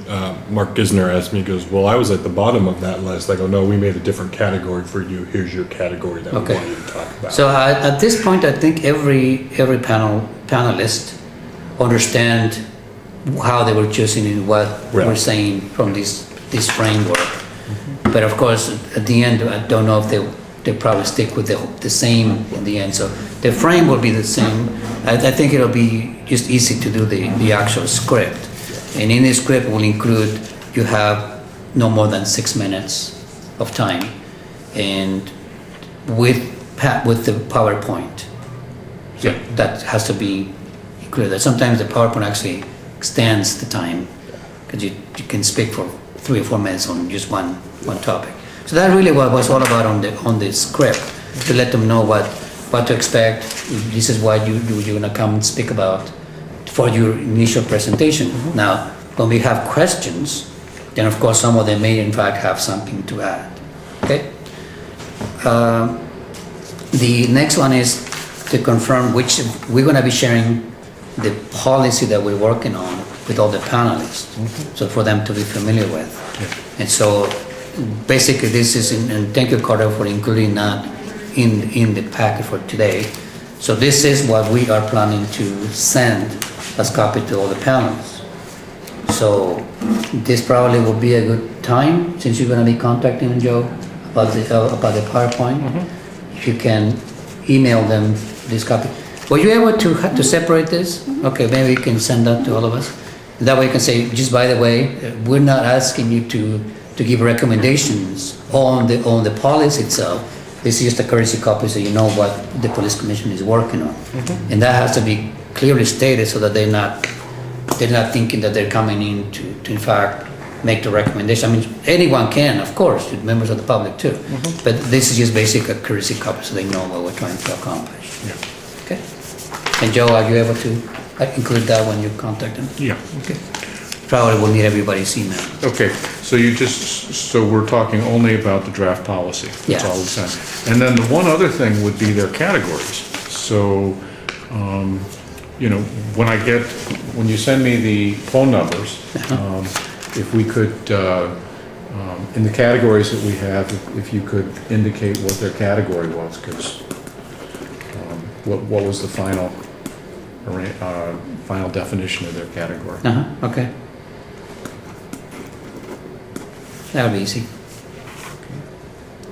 Mark Gisner asked me, he goes, well, I was at the bottom of that list. I go, no, we made a different category for you. Here's your category that Okay. we want you to talk about. So at this point, I think every panelist understand how they were choosing and what Right. we're saying from this framework. But of course, at the end, I don't know if they probably stick with the same in the end. So the frame will be the same. I think it'll be just easy to do the actual script. And in the script will include, you have no more than 6 minutes of time, and with the PowerPoint. So Yeah. that has to be included. Sometimes the PowerPoint actually extends the time, because you can speak for 3 or 4 minutes on just one topic. So that really was all about on the script, to let them know what to expect. This is what you're gonna come and speak about for your initial presentation. Now, when we have questions, then of course some of them may in fact have something to add. Okay. The next one is to confirm which we're gonna be sharing the policy that we're working on with all the panelists, so for them to be familiar with. And so basically this is, and thank you Carter for including that in the packet for today. So this is what we are planning to send as copy to all the panelists. So this probably will be a good time, since you're gonna be contacting Joe about the PowerPoint. If you can email them this copy. Were you able to separate this? Okay, maybe you can send that to all of us. That way you can say, just by the way, we're not asking you to give recommendations on the policy itself. This is just a courtesy copy, so you know what the police commission is working on. And that has to be clearly stated, so that they're not thinking that they're coming in to in fact make the recommendation. I mean, anyone can, of course, members of the public too. But this is just basic a courtesy copy, so they know what we're trying to accomplish. Yeah. Okay. And Joe, are you able to include that when you contact them? Yeah. Okay. Probably will need everybody's email. Okay, so we're talking only about the draft policy. That's Yeah. all we said. And then the one other thing would be their categories. So, you know, when you send me the phone numbers, if we could, in the categories that we have, if you could indicate what their category was, because what was the final definition of their category? Okay. That'll be easy.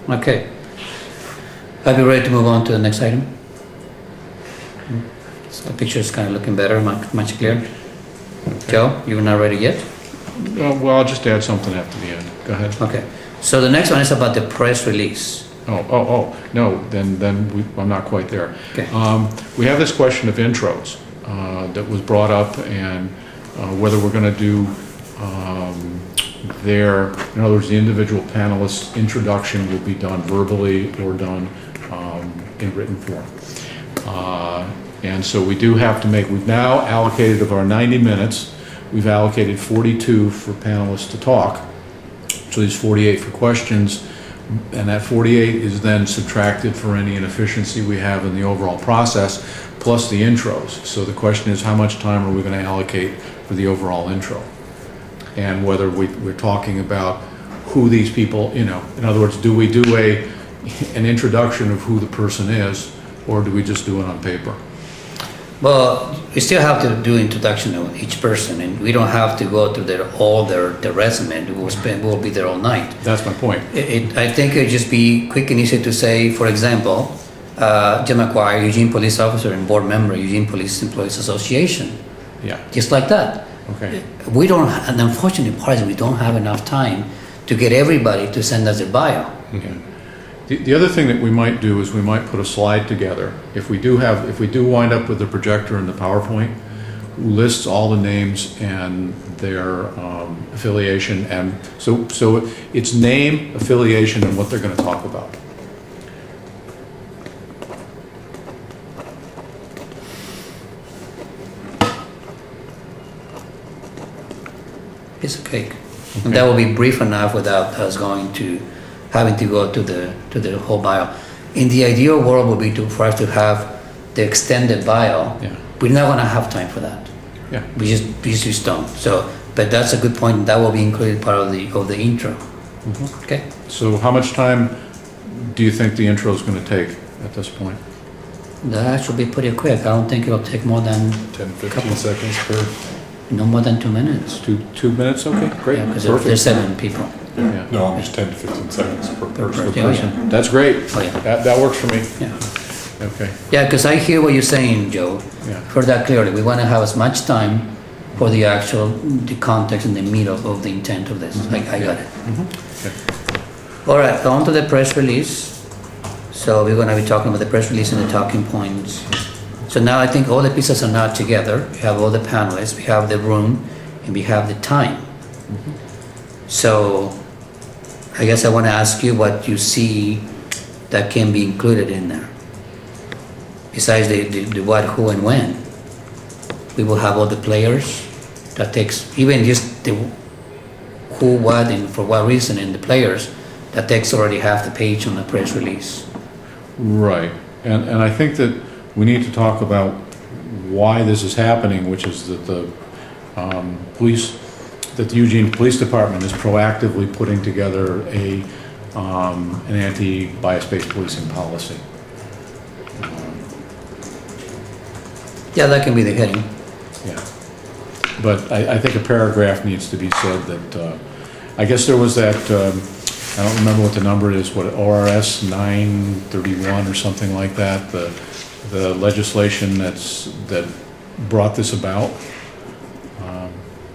Okay. Are we ready to move on to the next item? So the picture is kind of looking better, much clearer. Joe, you're not ready yet? Well, I'll just add something after the end. Go ahead. Okay. So the next one is about the press release. No, then I'm not quite there. Okay. We have this question of intros that was brought up, and whether we're going to do in other words, the individual panelists' introduction will be done verbally or done in written form. And so we do have to we've now allocated of our 90 minutes, we've allocated 42 for panelists to talk. So there's 48 for questions, and that 48 is then subtracted for any inefficiency we have in the overall process, plus the intros. So the question is, how much time are we going to allocate for the overall intro? And whether we're talking about who these people, in other words, do we do an introduction of who the person is, or do we just do it on paper? Well, we still have to do introduction of each person, and we don't have to go through their resume. We'll be there all night. That's my point. I think it'd just be quick and easy to say, for example, Jim McGuire, Eugene police officer and board member, Eugene Police Employees Association. Yeah. Just like that. Okay. We don't, and the unfortunate part is we don't have enough time to get everybody to send us their bio. Okay. The other thing that we might do is we might put a slide together. If we do wind up with the projector and the PowerPoint, lists all the names and their affiliation, and so it's name, affiliation, and what they're going to talk about. Piece of cake. Okay. And that will be brief enough without us having to go to the whole bio. In the ideal world would be for us to have the extended bio. Yeah. We're not going to have time for that. Yeah. We just don't. So, but that's a good point. That will be included part of the intro. Mm-hmm. Okay. So how much time do you think the intro is going to take at this point? That should be pretty quick. I don't think it'll take more than 10-15 seconds per. no more than 2 minutes. Two minutes? Okay, great. Yeah, because Perfect. there's 7 people. Yeah. No, almost 10 to 15 seconds per person. Yeah, yeah. That's great. Oh, yeah. That works for me. Yeah. Okay. Yeah, because I hear what you're saying, Joe. Yeah. Heard that clearly. We want to have as much time for the context and the meat of the intent of this. I got it. Okay. All right, on to the press release. So we're going to be talking about the press release and the talking points. So now I think all the pieces are now together. We have all the panelists, we have the room, and we have the time. So I guess I want to ask you what you see that can be included in there. Besides the what, who, and when. We will have all the players. That takes, even just the who, what, and for what reason, and the players, that takes already half the page on the press release. Right. And I think that we need to talk about why this is happening, which is that the Eugene Police Department is proactively putting together an anti-bias-based policing policy. Yeah, that can be the heading. Yeah. But I think a paragraph needs to be said that, I guess there was that, I don't remember what the number is, what, ORS 931 or something like that, the legislation that brought this about.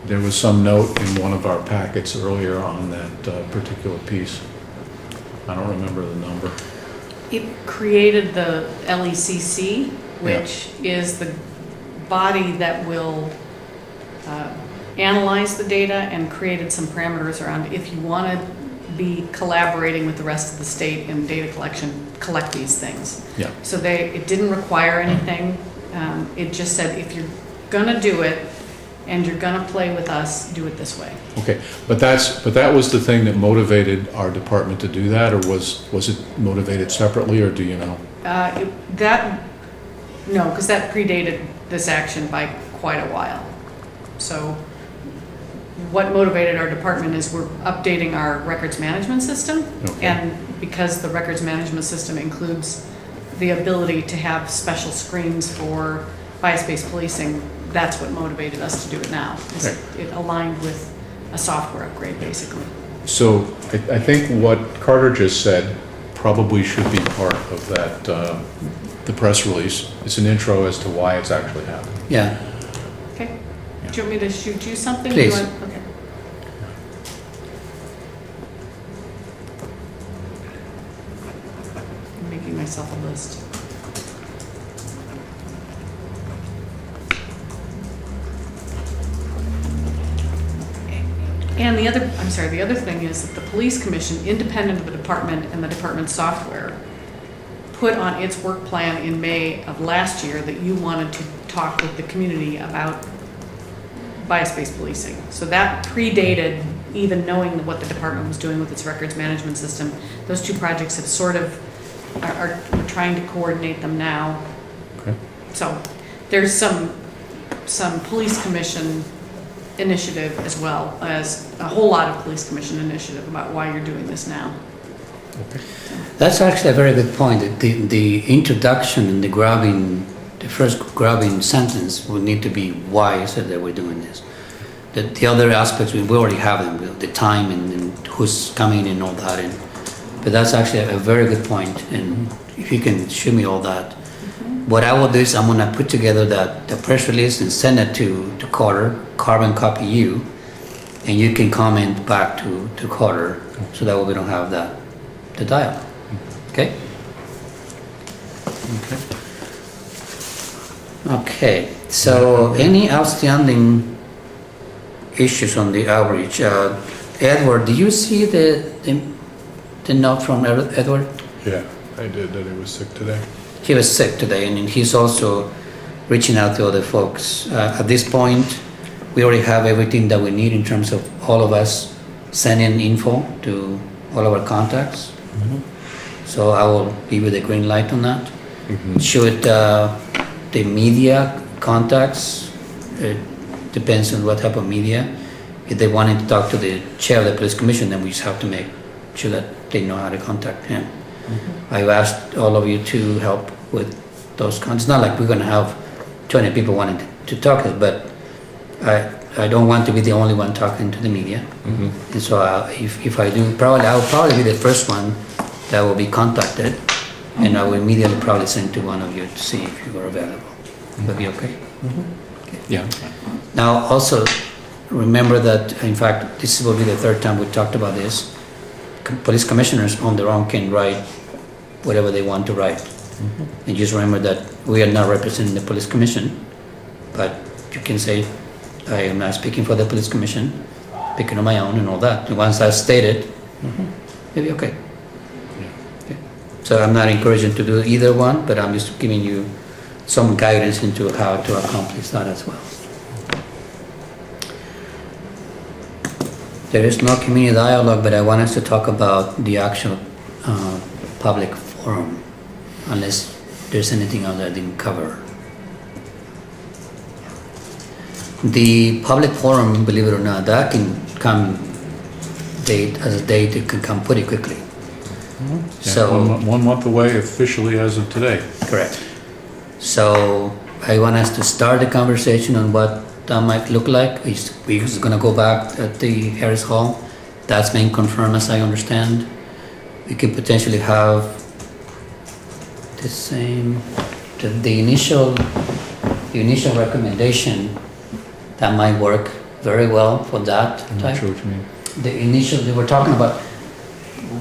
There was some note in one of our packets earlier on that particular piece. I don't remember the number. It created the LECC, which is the body that will analyze the data, and created some parameters around if you want to be collaborating with the rest of the state in data collection, collect these things. Yeah. So it didn't require anything. It just said if you're gonna do it and you're gonna play with us, do it this way. Okay, but that was the thing that motivated our department to do that, or was it motivated separately, or do you know? No, because that predated this action by quite a while. So what motivated our department is we're updating our records management system. Okay. And because the records management system includes the ability to have special screens for bias-based policing, that's what motivated us to do it now. Okay. It aligned with a software upgrade, basically. So I think what Carter just said probably should be part of that, the press release. It's an intro as to why it's actually happening. Yeah, Okay. Do you want me to shoot you something? Please. Okay. I'm making myself a list. And the other thing is that the police commission, independent of the department and the department software, put on its work plan in May of last year that you wanted to talk with the community about bias-based policing. So that predated even knowing what the department was doing with its records management system. Those two projects have sort of, we're trying to coordinate them now. Okay. So there's some police commission initiative as well as a whole lot of police commission initiative about why you're doing this now. that's actually a very good point. The introduction and the first grabbing sentence would need to be why is it that we're doing this. The other aspects, we already have them, the time and who's coming and all that. But that's actually a very good point, and if you can show me all that. What I will do is I'm gonna put together the press release and send it to Carter, carbon copy you, and you can comment back to Carter, so that way we don't have the dialogue. Okay? Okay, so any outstanding issues on the outreach? Edward, do you see the note from Edward? Yeah, I did, that he was sick today. He was sick today, and he's also reaching out to other folks. At this point, we already have everything that we need in terms of all of us sending info to all of our contacts. So I will give you the green light on that. Should the media contacts, it depends on what type of media, if they wanted to talk to the chair of the police commission, then we just have to make sure that they know how to contact him. I've asked all of you to help with those contacts. It's not like we're gonna have 20 people wanting to talk to us, but I don't want to be the only one talking to the media. And so if I do, I'll probably be the first one that will be contacted, and I will immediately probably send to one of you to see if you are available. Would be okay? Yeah. Now, also, remember that, in fact, this will be the third time we talked about this. Police commissioners on their own can write whatever they want to write. And just remember that we are not representing the police commission, but you can say, I am not speaking for the police commission, speaking on my own and all that. And once that's stated, maybe okay. Okay. So I'm not encouraging to do either one, but I'm just giving you some guidance into how to accomplish that as well. There is no community dialogue, but I want us to talk about the actual public forum, unless there's anything else that I didn't cover. The public forum, believe it or not, that can come as a date, it can come pretty quickly. So 1 month away officially as of today. correct. So I want us to start the conversation on what that might look like. We're just gonna go back at the Harris Hall. That's been confirmed as I understand. We could potentially have the same, the initial recommendation that might work very well for that I'm not type. sure what you mean. The initial, they were talking about,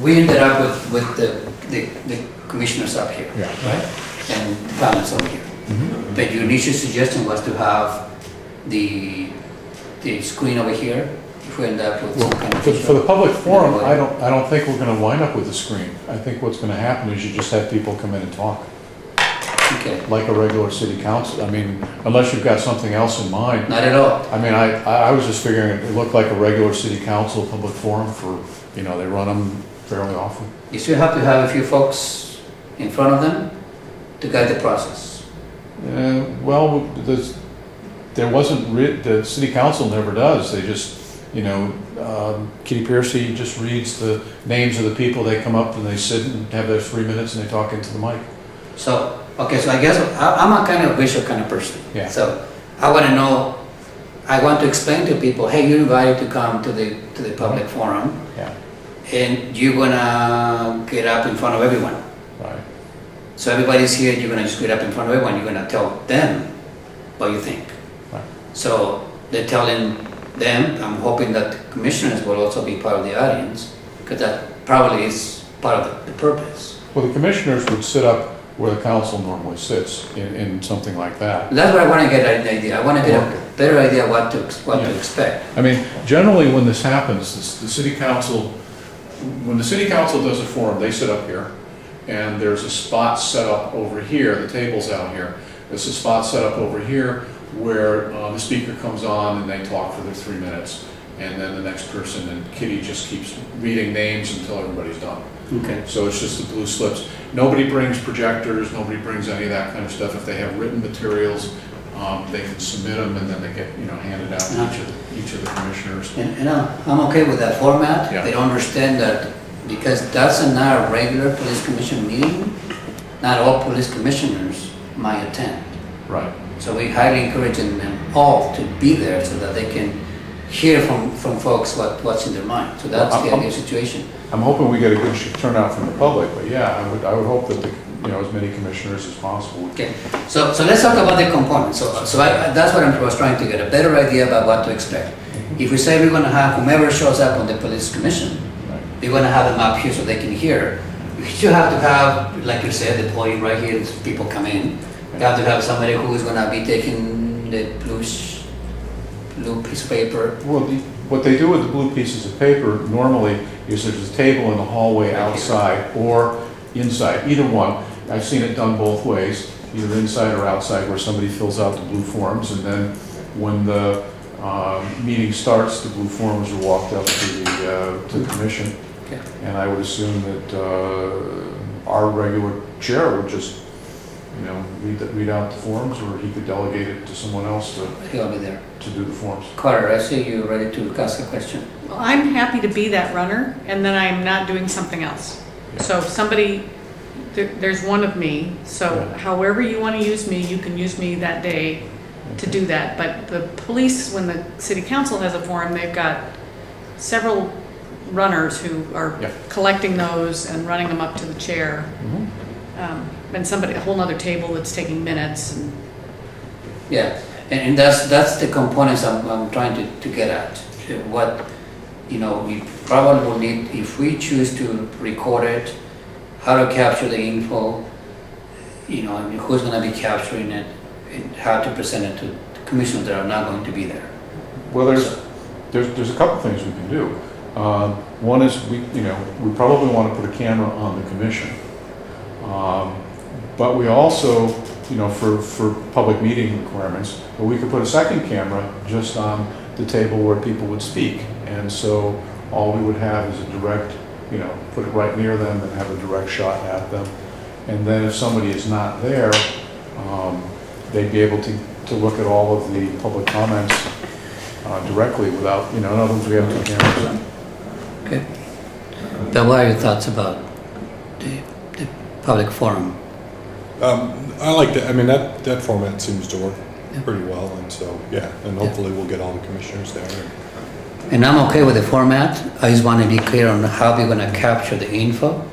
we ended up with the commissioners up here, Yeah. right? And the comments over here. But your initial suggestion was to have the screen over here, if we end up with some kind of. For the public forum, I don't think we're gonna wind up with a screen. I think what's gonna happen is you just have people come in and talk, Okay, like a regular city council. I mean, unless you've got something else in mind. not at all. I mean, I was just figuring it looked like a regular city council public forum for, they run them fairly often. You still have to have a few folks in front of them to guide the process. Well, there wasn't, the city council never does. They just, Kitty Piercy just reads the names of the people. They come up and they sit and have their 3 minutes and they talk into the mic. So, okay, so I guess I'm a kind of visual kind of person. Yeah. So I want to know I want to explain to people, hey, you're invited to come to the public forum, Yeah, and you're gonna get up in front of everyone. right. So everybody's here, you're gonna just get up in front of everyone, you're gonna tell them what you think. Right. So they're telling them, I'm hoping that the commissioners will also be part of the audience, because that probably is part of the purpose. Well, the commissioners would sit up where the council normally sits in something like that. That's what I wanna get an idea, I wanna get a better idea what to Yeah. expect. I mean, generally, when this happens, the city council, when the city council does a forum, they sit up here, and there's a spot set up over here, the table's out here. There's a spot set up over here where the speaker comes on and they talk for their 3 minutes, and then the next person, and Kitty just keeps reading names until everybody's done. Okay. So it's just the blue slips. Nobody brings projectors, nobody brings any of that kind of stuff. If they have written materials, they can submit them, and then they get, handed out to each of the commissioners. And I'm okay with that format. Yeah. They don't understand that because that's not a regular police commission meeting, not all police commissioners might attend. Right. So we highly encourage them all to be there so that they can hear from folks what's in their mind. So that's the ideal situation. I'm hoping we get a good turnout from the public, but yeah, I would hope that as many commissioners as possible. Okay, so let's talk about the components. So that's what I was trying to get, a better idea about what to expect. If we say we're going to have whomever shows up on the police commission, we're going to have them up here so they can hear. You still have to have, like you said, the podium right here, as people come in. You have to have somebody who is going to be taking the blue piece of paper. Well, what they do with the blue pieces of paper normally is there's a table in the hallway outside or inside, either one. I've seen it done both ways, either inside or outside, where somebody fills out the blue forms, and then when the meeting starts, the blue forms are walked up to the commission. Okay. And I would assume that our regular chair would just, read out the forms, or he could delegate it to someone else He'll be there. to do the forms. Carter, I see you ready to ask a question. Well, I'm happy to be that runner, and then I'm not doing something else. So if somebody, there's one of me, so Yeah. however you want to use me, you can use me that day to do that. But the police, when the city council has a forum, they've got several runners who are Yeah. collecting those and running them up to the chair. Mhm. And somebody, a whole nother table that's taking minutes. And Yeah, and that's the components I'm trying to get at. What, we probably will need, if we choose to record it, how to capture the info, and who's gonna be capturing it, and how to present it to the commissioners that are not going to be there. Well, there's a couple things we can do. One is we probably want to put a camera on the commission. But we also, for public meeting requirements, but we could put a second camera just on the table where people would speak. And so all we would have is a direct, put it right near them and have a direct shot at them. And then if somebody is not there, they'd be able to look at all of the public comments directly without, in other words, we have two cameras. Okay. Bill, what are your thoughts about the public forum? I like that. I mean, that format seems to work Yeah. pretty well, and so, yeah, and hopefully we'll get all the commissioners there. And I'm okay with the format. I just want to be clear on how we're going to capture the info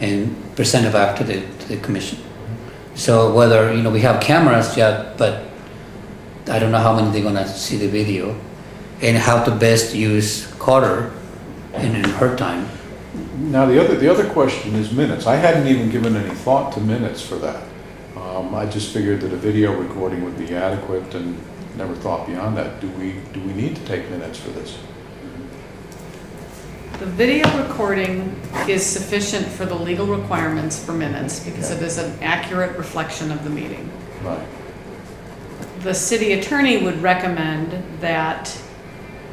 and present it back to the commission. So whether, we have cameras yet, but I don't know how many they're going to see the video, and how to best use Carter in her time. Now, the other question is minutes. I hadn't even given any thought to minutes for that. I just figured that a video recording would be adequate, and never thought beyond that. Do we need to take minutes for this? the video recording is sufficient for the legal requirements for minutes because it is an accurate reflection of the meeting. Right. The city attorney would recommend that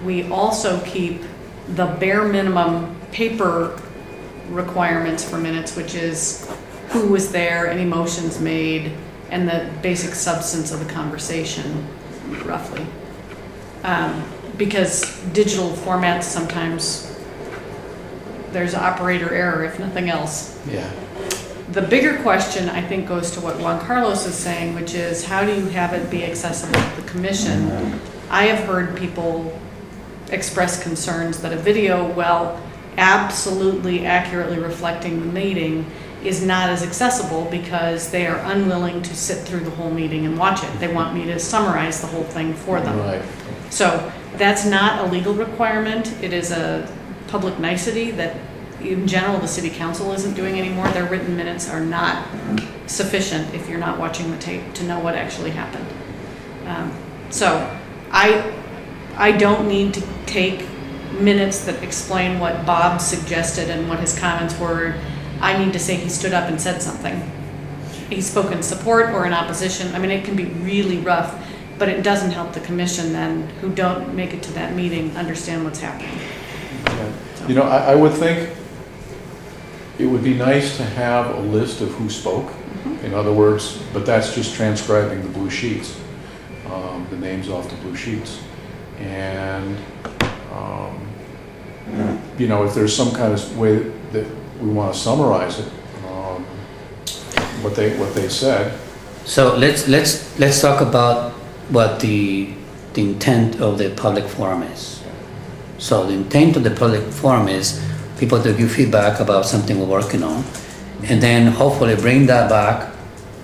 we also keep the bare minimum paper requirements for minutes, which is who was there, any motions made, and the basic substance of the conversation, roughly. Because digital formats, sometimes there's operator error, if nothing else. Yeah. The bigger question, I think, goes to what Juan Carlos is saying, which is how do you have it be accessible to the commission? I have heard people express concerns that a video, while absolutely accurately reflecting the meeting, is not as accessible because they are unwilling to sit through the whole meeting and watch it. They want me to summarize the whole thing for them. Right. So that's not a legal requirement. It is a public nicety that in general the city council isn't doing anymore. Their written minutes are not sufficient if you're not watching the tape to know what actually happened. So I don't need to take minutes that explain what Bob suggested and what his comments were. I need to say he stood up and said something. He spoke in support or in opposition. I mean, it can be really rough, but it doesn't help the commission then, who don't make it to that meeting, understand what's happening. You know, I would think it would be nice to have a list of who spoke. In other words, but that's just transcribing the blue sheets, the names off the blue sheets. And, you know, if there's some kind of way that we want to summarize it, what they said. So let's talk about what the intent of the public forum is. So the intent of the public forum is people to give feedback about something we're working on, and then hopefully bring that back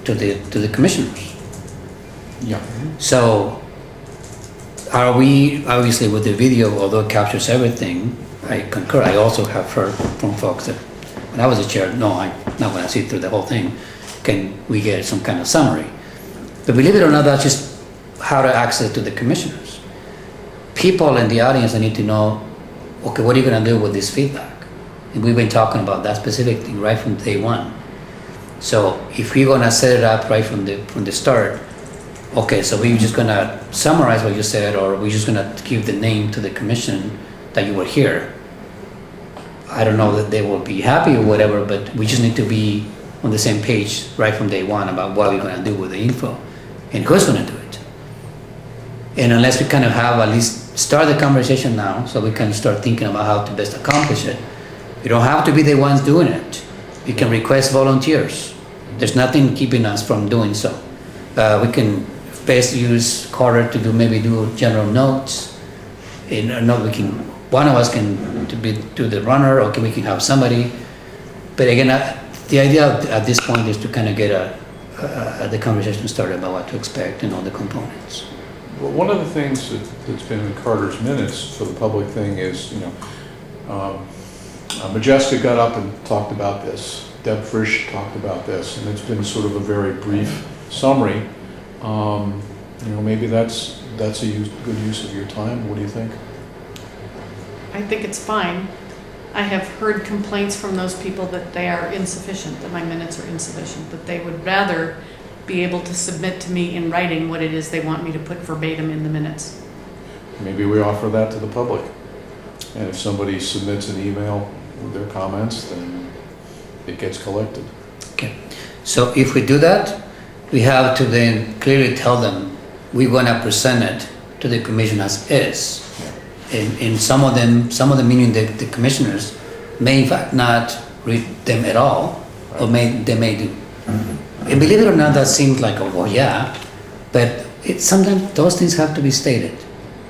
to the commissioners. Yeah. So are we, obviously with the video, although it captures everything, I concur. I also have heard from folks that when I was the chair, no, I'm not going to see through the whole thing. Can we get some kind of summary? But believe it or not, that's just how to access to the commissioners. People in the audience need to know, okay, what are you going to do with this feedback? And we've been talking about that specific thing right from day one. So if we're going to set it up right from the start, okay, so we're just going to summarize what you said, or we're just going to give the name to the commission that you were here. I don't know that they will be happy or whatever, but we just need to be on the same page right from day one about what we're going to do with the info and who's going to do it. And unless we kind of have at least start the conversation now, so we can start thinking about how to best accomplish it. You don't have to be the ones doing it. You can request volunteers. There's nothing keeping us from doing so. We can best use Carter to do general notes. One of us can do the runner, or we can have somebody. But again, the idea at this point is to kind of get the conversation started about what to expect and all the components. Well, one of the things that's been in Carter's minutes for the public thing is, you know, Majeska got up and talked about this. Deb Frisch talked about this, and it's been sort of a very brief summary. You know, maybe that's a good use of your time. What do you think? I think it's fine. I have heard complaints from those people that they are insufficient, that my minutes are insufficient, that they would rather be able to submit to me in writing what it is they want me to put verbatim in the minutes. Maybe we offer that to the public. And if somebody submits an email with their comments, then it gets collected. Okay. So if we do that, we have to then clearly tell them we're going to present it to the commission as is. And some of them meaning the commissioners, may in fact not read them at all, or they may do. And believe it or not, that seems like, oh, well, yeah, but sometimes those things have to be stated,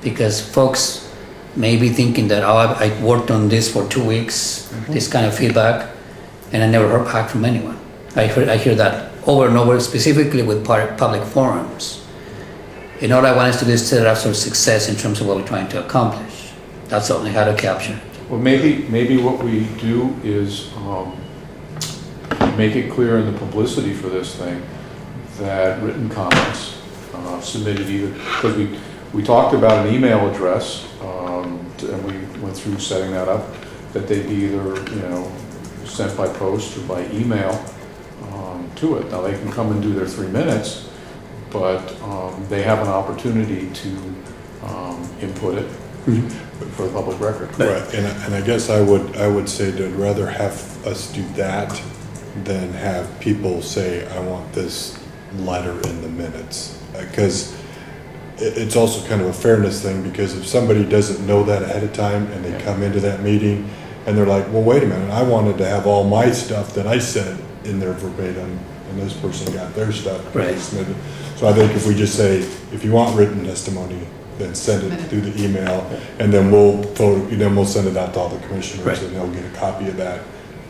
because folks may be thinking that, oh, I worked on this for 2 weeks, this kind of feedback, and I never heard back from anyone. I hear that over and over, specifically with public forums. And all I want is to do is set up for success in terms of what we're trying to accomplish. That's only how to capture it. Well, maybe what we do is make it clear in the publicity for this thing that written comments submitted either, because we talked about an email address, and we went through setting that up, that they'd be either, you know, sent by post or by email to it. Now they can come and do their 3 minutes, but they have an opportunity to input it for the public record. Right, and I guess I would say that I'd rather have us do that than have people say, I want this letter in the minutes. Because it's also kind of a fairness thing, because if somebody doesn't know that ahead of time and they come into that meeting and they're like, well, wait a minute, I wanted to have all my stuff that I said in there verbatim, and this person got their stuff right submitted. So I think if we just say, if you want written testimony, then send it through the email, and then we'll send it out to all the commissioners, Right. and they'll get a copy of that,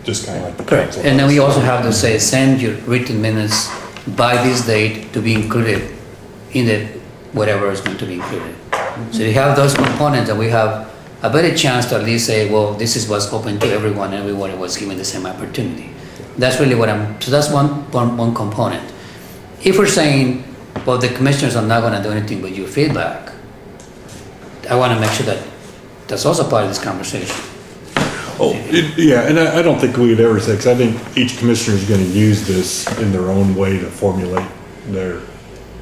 just kind of like the Correct. council. And then we does. also have to say, send your written minutes by this date to be included in the, whatever is going to be included. So you have those components, and we have a better chance to at least say, well, this is what's open to everyone, everyone was given the same opportunity. That's really what so that's one component. If we're saying, well, the commissioners are not gonna do anything with your feedback, I wanna make sure that that's also part of this conversation. Oh, yeah, and I don't think we'd ever say, because I think each commissioner is going to use this in their own way to formulate their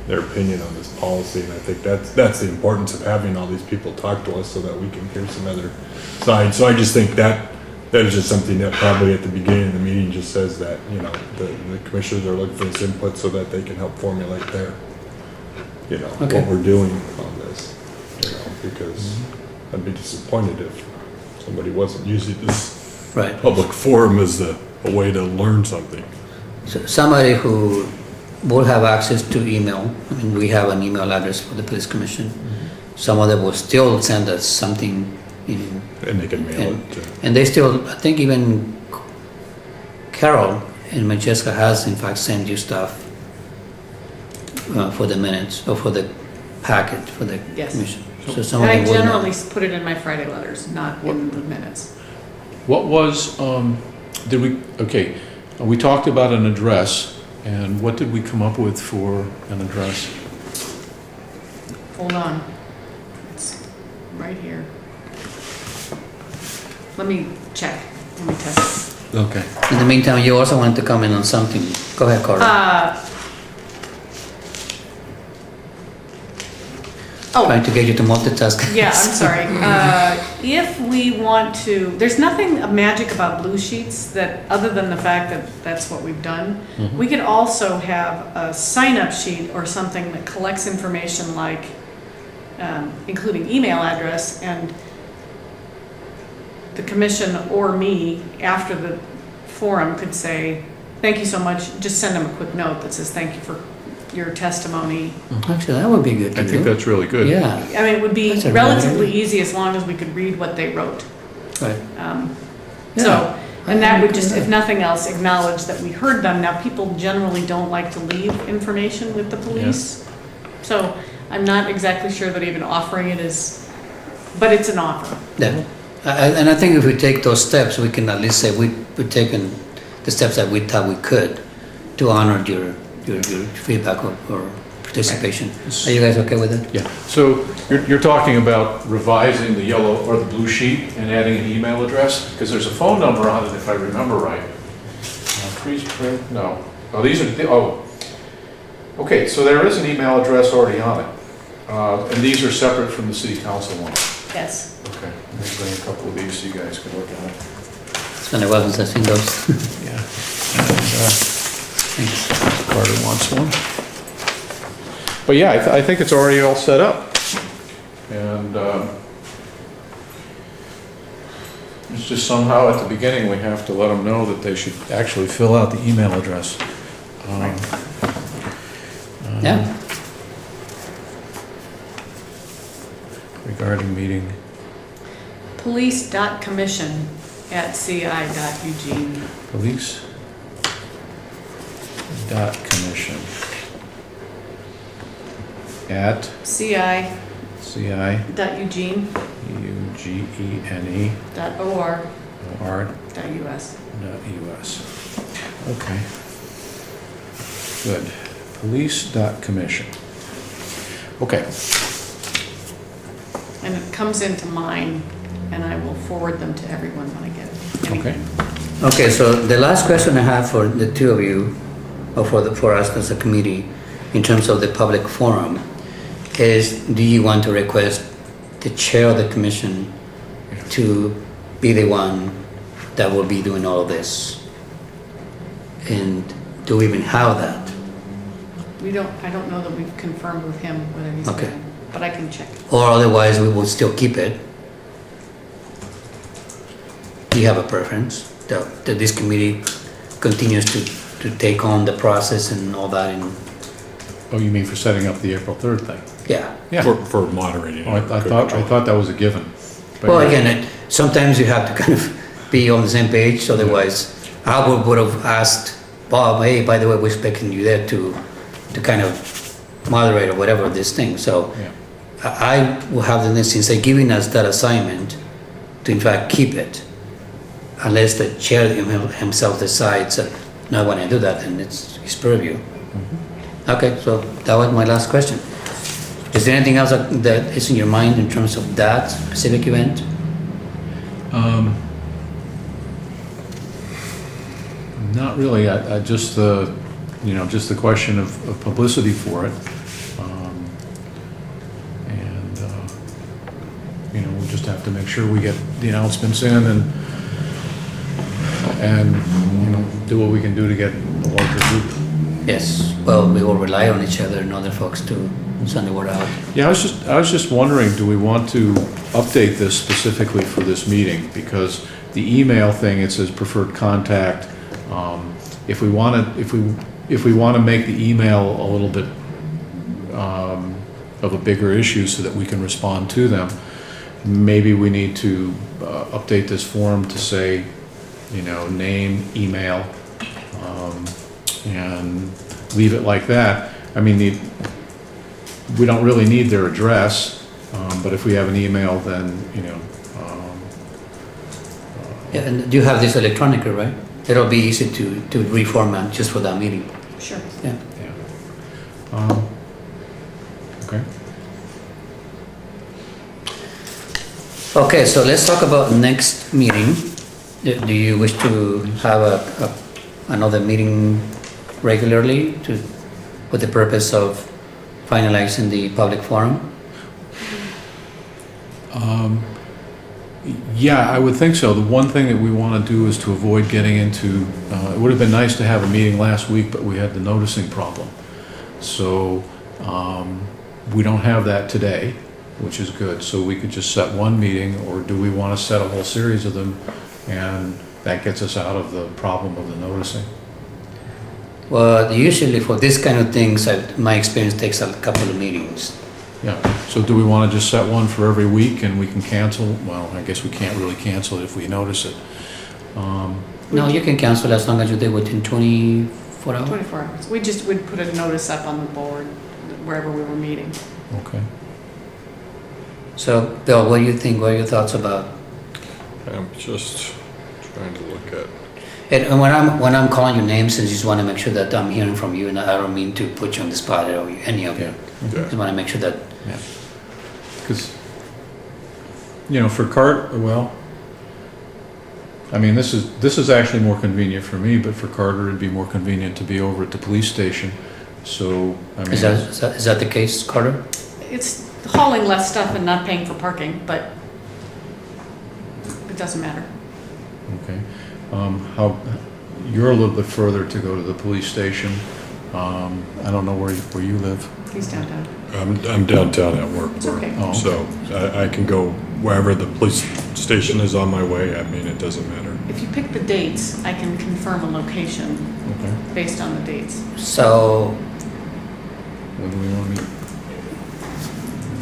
opinion on this policy, and I think that's the importance of having all these people talk to us so that we can hear some other sides. So I just think that is just something that probably at the beginning of the meeting just says that, you know, the commissioners are looking for this input so that they can help formulate their, you know, Okay. what we're doing on this, you know, because I'd be disappointed if somebody wasn't using this Right. public forum as a way to learn something. So somebody who will have access to email, I mean, we have an email address for the police commission. Some of them will still send us something in, And they can mail it to. and they still, I think even Carol and Francesca has in fact sent you stuff for the minutes, or for the packet, for the Yes. commission. So some And of I them will not. generally put it in my Friday letters, not in the minutes. What was, we talked about an address, and what did we come up with for an address? Hold on. It's right here. Let me check. Let me test it. Okay. In the meantime, you also wanted to comment on something. Go ahead, Carla. Trying to get you to multitask. Yeah, I'm sorry. If we want to, there's nothing magic about blue sheets that, other than the fact that that's what we've done. We could also have a sign-up sheet or something that collects information like, including email address, and the commission or me, after the forum, could say, thank you so much, just send them a quick note that says, thank you for your testimony. Actually, that would be good to I do. think that's really good. Yeah, I mean, it would be That's a really relatively good easy as long as we could read what they wrote. right. So, Yeah. and that would I just, agree. if nothing else, acknowledge that we heard them. Now, people generally don't like to leave information with the police. So I'm not exactly sure that even offering it is, but it's an offer. Yeah. And I think if we take those steps, we can at least say we've taken the steps that we thought we could to honor your feedback or participation. Are you guys okay with it? Yeah, so you're talking about revising the yellow or the blue sheet and adding an email address? Because there's a phone number on it, if I remember right. Please print, no. Oh, these are, okay, so there is an email address already on it. And these are separate from the city council one. Yes. Okay, let me bring a couple of these so you guys can look at it. It's been a while since I've seen those. Yeah. Thanks. Carter wants one. But yeah, I think it's already all set up. And it's just somehow at the beginning, we have to let them know that they should actually fill out the email address. Yeah. Regarding meeting. Police.commission@ci.eugene. Police. Dot commission. At ci.eugene. UGENE. .or. Art. .us. .us. Okay. Good. Police.commission. Okay. And it comes into mine, and I will forward them to everyone when I get it. Okay. Okay, so the last question I have for the two of you, or for us as a committee, in terms of the public forum, is do you want to request the chair of the commission to be the one that will be doing all of this? And do we even have that? I don't know that we've confirmed with him whether he's Okay. going, but I can check. Or otherwise, we will still keep it? Do you have a preference that this committee continues to take on the process and all that? And Oh, you mean for setting up the April 3rd thing? Yeah. Yeah. For moderating. Oh, I thought that was a given. But Well, yeah. again, sometimes you have to kind of be on the same page, otherwise I would have asked Bob, hey, by the way, we're expecting you there to kind of moderate or whatever this thing, so Yeah. I will have the next, since they're giving us that assignment, to in fact keep it, unless the chair himself decides that, no, when I do that, then it's his purview. Okay, so that was my last question. Is there anything else that is in your mind in terms of that specific event? Not really, I just the, just the question of publicity for it. And, we'll just have to make sure we get the announcements in and, do what we can do to get a larger group. Yes, well, we will rely on each other and other folks to send the word out. Yeah, I was just wondering, do we want to update this specifically for this meeting? Because the email thing, it says preferred contact. If we want to make the email a little bit of a bigger issue so that we can respond to them, maybe we need to update this form to say, name, email, and leave it like that. I mean, we don't really need their address, but if we have an email, then, Yeah, and you have this electronically, right? It'll be easy to reformat just for that meeting. Sure. Yeah. yeah. Okay. Okay, so let's talk about next meeting. Do you wish to have another meeting regularly with the purpose of finalizing the public forum? Yeah, I would think so. The one thing that we want to do is to avoid getting into, it would have been nice to have a meeting last week, but we had the noticing problem. So we don't have that today, which is good. So we could just set one meeting, or do we want to set a whole series of them? And that gets us out of the problem of the noticing. Well, usually for this kind of things, my experience takes a couple of meetings. Yeah, so do we want to just set one for every week and we can cancel? Well, I guess we can't really cancel it if we notice it. No, you can cancel as long as you do it within 24 hours. 24 hours. We just would put a notice up on the board wherever we were meeting. Okay. So, Bill, what do you think? What are your thoughts about? I'm just trying to look at. And when I'm calling your names, I just want to make sure that I'm hearing from you, and I don't mean to put you on the spot or any of you. Yeah. Just want to make sure that. Yeah. Because, for well, I mean, this is actually more convenient for me, but for Carter, it'd be more convenient to be over at the police station. So, I mean. Is that the case, Carter? It's hauling less stuff and not paying for parking, but it doesn't matter. Okay. You're a little bit further to go to the police station. I don't know where you live. He's downtown. I'm downtown at work. It's okay. Oh, okay. So I can go wherever the police station is on my way. I mean, it doesn't matter. If you pick the dates, I can confirm a location Okay. based on the dates. So, When do we want to meet?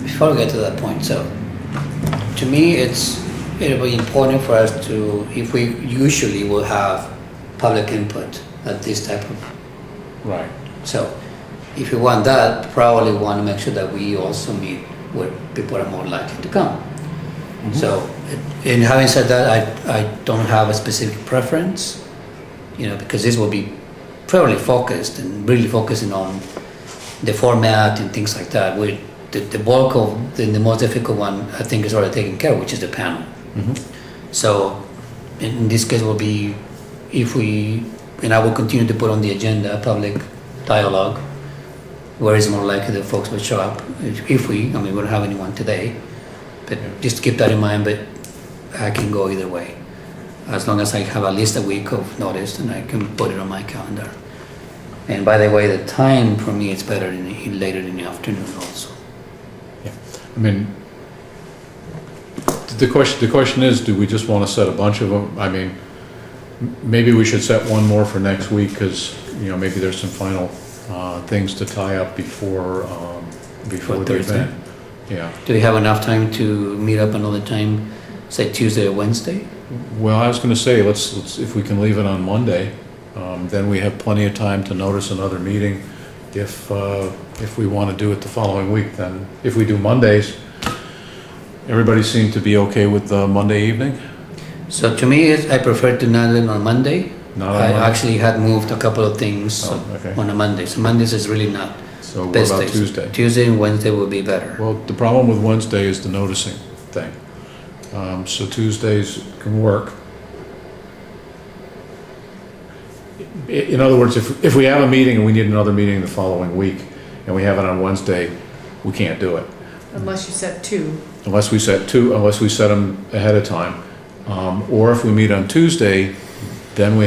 before we get to that point, so to me, it'll be important for us to, if we usually will have public input at this type of. Right. So, if you want that, probably want to make sure that we also meet where people are more likely to come. So, in having said that, I don't have a specific preference, because this will be fairly focused and really focusing on the format and things like that. The bulk of the most difficult one, I think, is already taken care of, which is the panel. So, in this case, will be and I will continue to put on the agenda a public dialogue, where it's more likely that folks will show up. We don't have anyone today, but just keep that in mind. But I can go either way, as long as I have at least a week of notice, and I can put it on my calendar. And by the way, the time for me is better later in the afternoon also. Yeah. I mean, the question is, do we just want to set a bunch of them? I mean, maybe we should set one more for next week, because maybe there's some final things to tie up before before For the Thursday? event. Yeah. Do we have enough time to meet up another time, say Tuesday or Wednesday? Well, I was gonna say, let's, if we can leave it on Monday, then we have plenty of time to notice another meeting. If we wanna do it the following week, then, if we do Mondays, everybody seemed to be okay with Monday evening? So to me, I prefer to not do it on Monday. Not on I Monday? actually had moved a couple of things Oh, okay. on a Monday, so Mondays is really not So what best about days. Tuesday? Tuesday and Wednesday will be better. Well, the problem with Wednesday is the noticing thing. So Tuesdays can work. In other words, if we have a meeting and we need another meeting the following week, and we have it on Wednesday, we can't do it. Unless you set 2. Unless we set them ahead of time. Or if we meet on Tuesday, then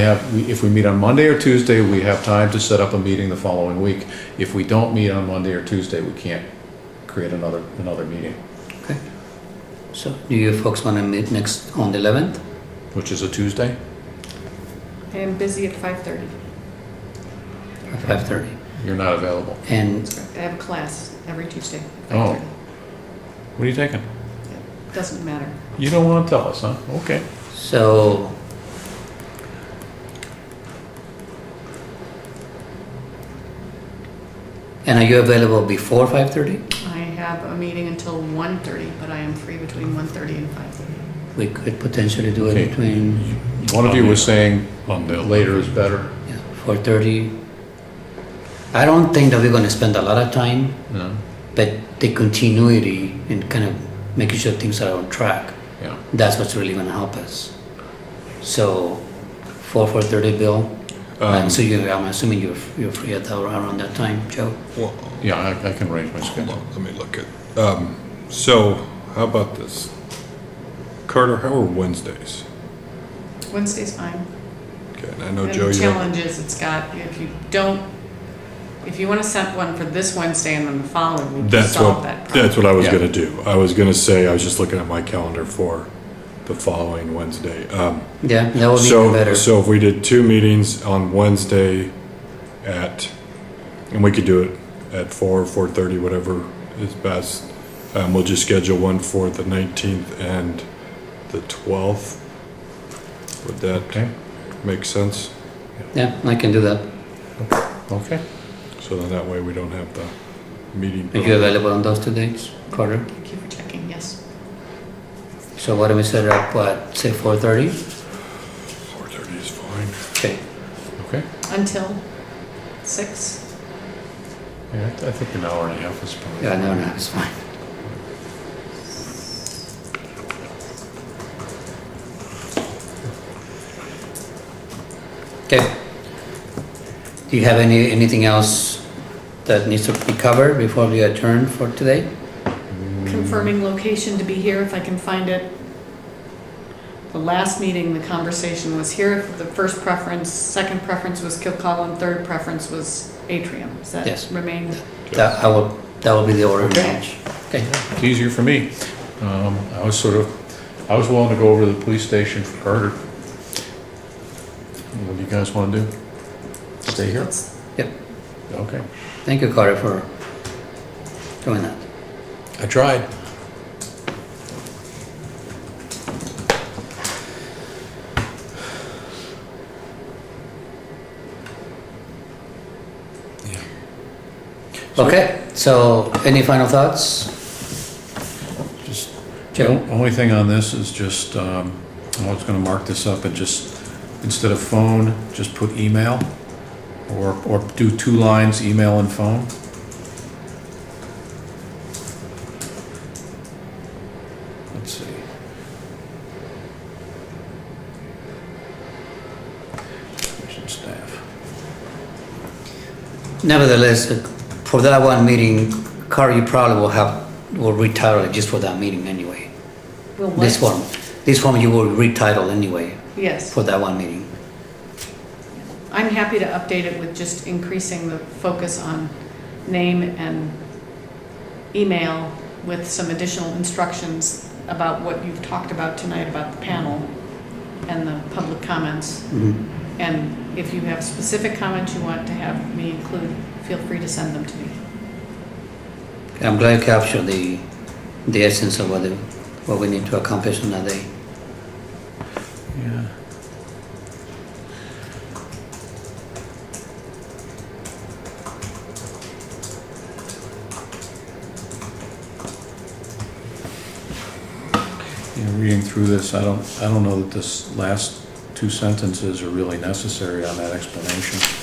if we meet on Monday or Tuesday, we have time to set up a meeting the following week. If we don't meet on Monday or Tuesday, we can't create another meeting, Okay. So do you folks want to meet next on the 11th? which is a Tuesday. I am busy at 5:30. At 5:30? You're not available. And I have a class every Tuesday. at Oh. 5:30. What are you taking? Doesn't matter. You don't want to tell us, huh? Okay. so, and are you available before 5:30? I have a meeting until 1:30, but I am free between 1:30 and 5:30. We could potentially do it Okay. between One of you was saying Monday. later is better. 4:30. I don't think that we're going to spend a lot of time, No? but the continuity and kind of making sure things are on track, Yeah. that's what's really going to help us. So, 4:30, Bill. And so I'm assuming you're free at around that time, Joe. Well, Yeah, I can arrange my hold schedule. on, let me look at, so how about this? Carter, how are Wednesdays? Wednesday's fine. Okay, and I know And Joe, the you challenge is, if you want to set one for this Wednesday and then the following week, to that's solve that problem. that's what I was Yeah. gonna do. I was gonna say, I was just looking at my calendar for the following Wednesday. Yeah, that would be even better. So if we did 2 meetings on Wednesday and we could do it at 4:30, whatever is best. We'll just schedule one for the 19th and the 12th. Would that Okay. make sense? Yeah, I can do that. Okay. So then that way we don't have the meeting. Are you available on those 2 dates, Carter? Thank you for checking, yes. So why don't we set it up, say 4:30? 4:30 is fine. Okay. Okay. Until 6. Yeah, I think an hour and a half is probably. Yeah, no, it's fine. Okay. Do you have anything else that needs to be covered before we adjourn for today? Confirming location to be here if I can find it. The last meeting, the conversation was here. The first preference, second preference was Kilcullen, third preference was Atrium. Does that Yes. remain? That will be the order of Okay. match. Okay. It's easier for me. I was willing to go over to the police station for Carter. What do you guys want to do? Stay here? Let's- Yep. Okay. Thank you, Carter, for doing that. I tried. Okay, so any final thoughts? Just, Joe? the only thing on this is just, I was gonna mark this up and just, instead of phone, just put email. Or do 2 lines, email and phone. Let's see. Commission staff. Nevertheless, for that one meeting, Carter, you probably will retitle it just for that meeting anyway. Will This what? one you will retitle anyway Yes. for that one meeting. I'm happy to update it with just increasing the focus on name and email with some additional instructions about what you've talked about tonight about the panel and the public comments. Mhm. And if you have specific comments you want to have me include, feel free to send them to me. I'm glad you captured the essence of what we need to accomplish on that day. Yeah. Yeah, reading through this, I don't know that this last two sentences are really necessary on that explanation.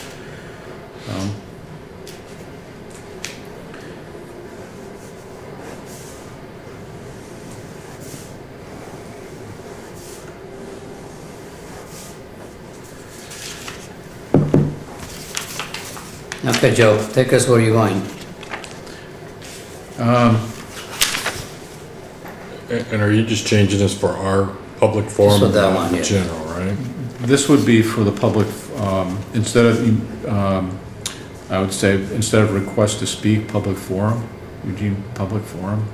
Okay, Joe, take us where you're going. And are you just changing this for our public forum? So that or one, in yeah. general, right? This would be for the public, instead of, I would say, instead of request to speak, public forum, Eugene, public forum.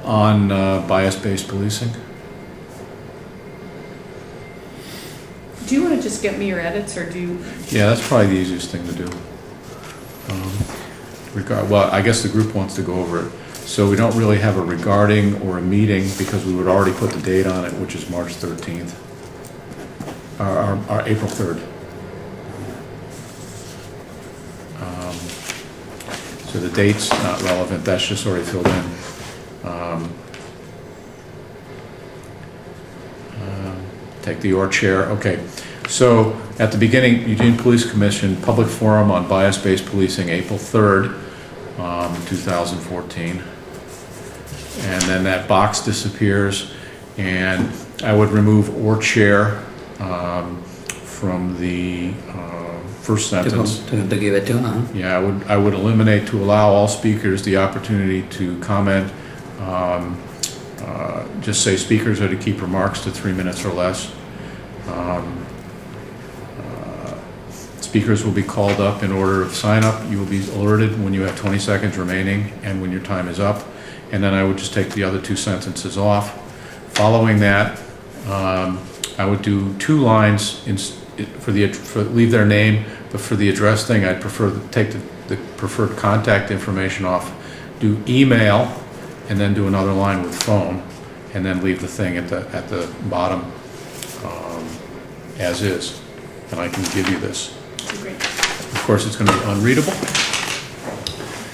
On bias-based policing. Do you want to just get me your edits, or do you? Yeah, that's probably the easiest thing to do. Well, I guess the group wants to go over it. So we don't really have a regarding or a meeting because we would already put the date on it, which is March 13th. Or April 3rd. So the date's not relevant, that's just already filled in. Take the or chair, okay. So at the beginning, Eugene Police Commission, public forum on bias-based policing, April 3rd, 2014. And then that box disappears, and I would remove or chair from the first sentence. To give it to, Yeah, I would eliminate to allow all speakers the opportunity to comment. Just say speakers are to keep remarks to 3 minutes or less. Speakers will be called up in order of sign up. You will be alerted when you have 20 seconds remaining and when your time is up. And then I would just take the other two sentences off. Following that, I would do 2 lines for leave their name, but for the address thing, I'd prefer to take the preferred contact information off. Do email, and then do another line with phone, and then leave the thing at the bottom as is. And I can give you this. Great. Of course, it's going to be unreadable.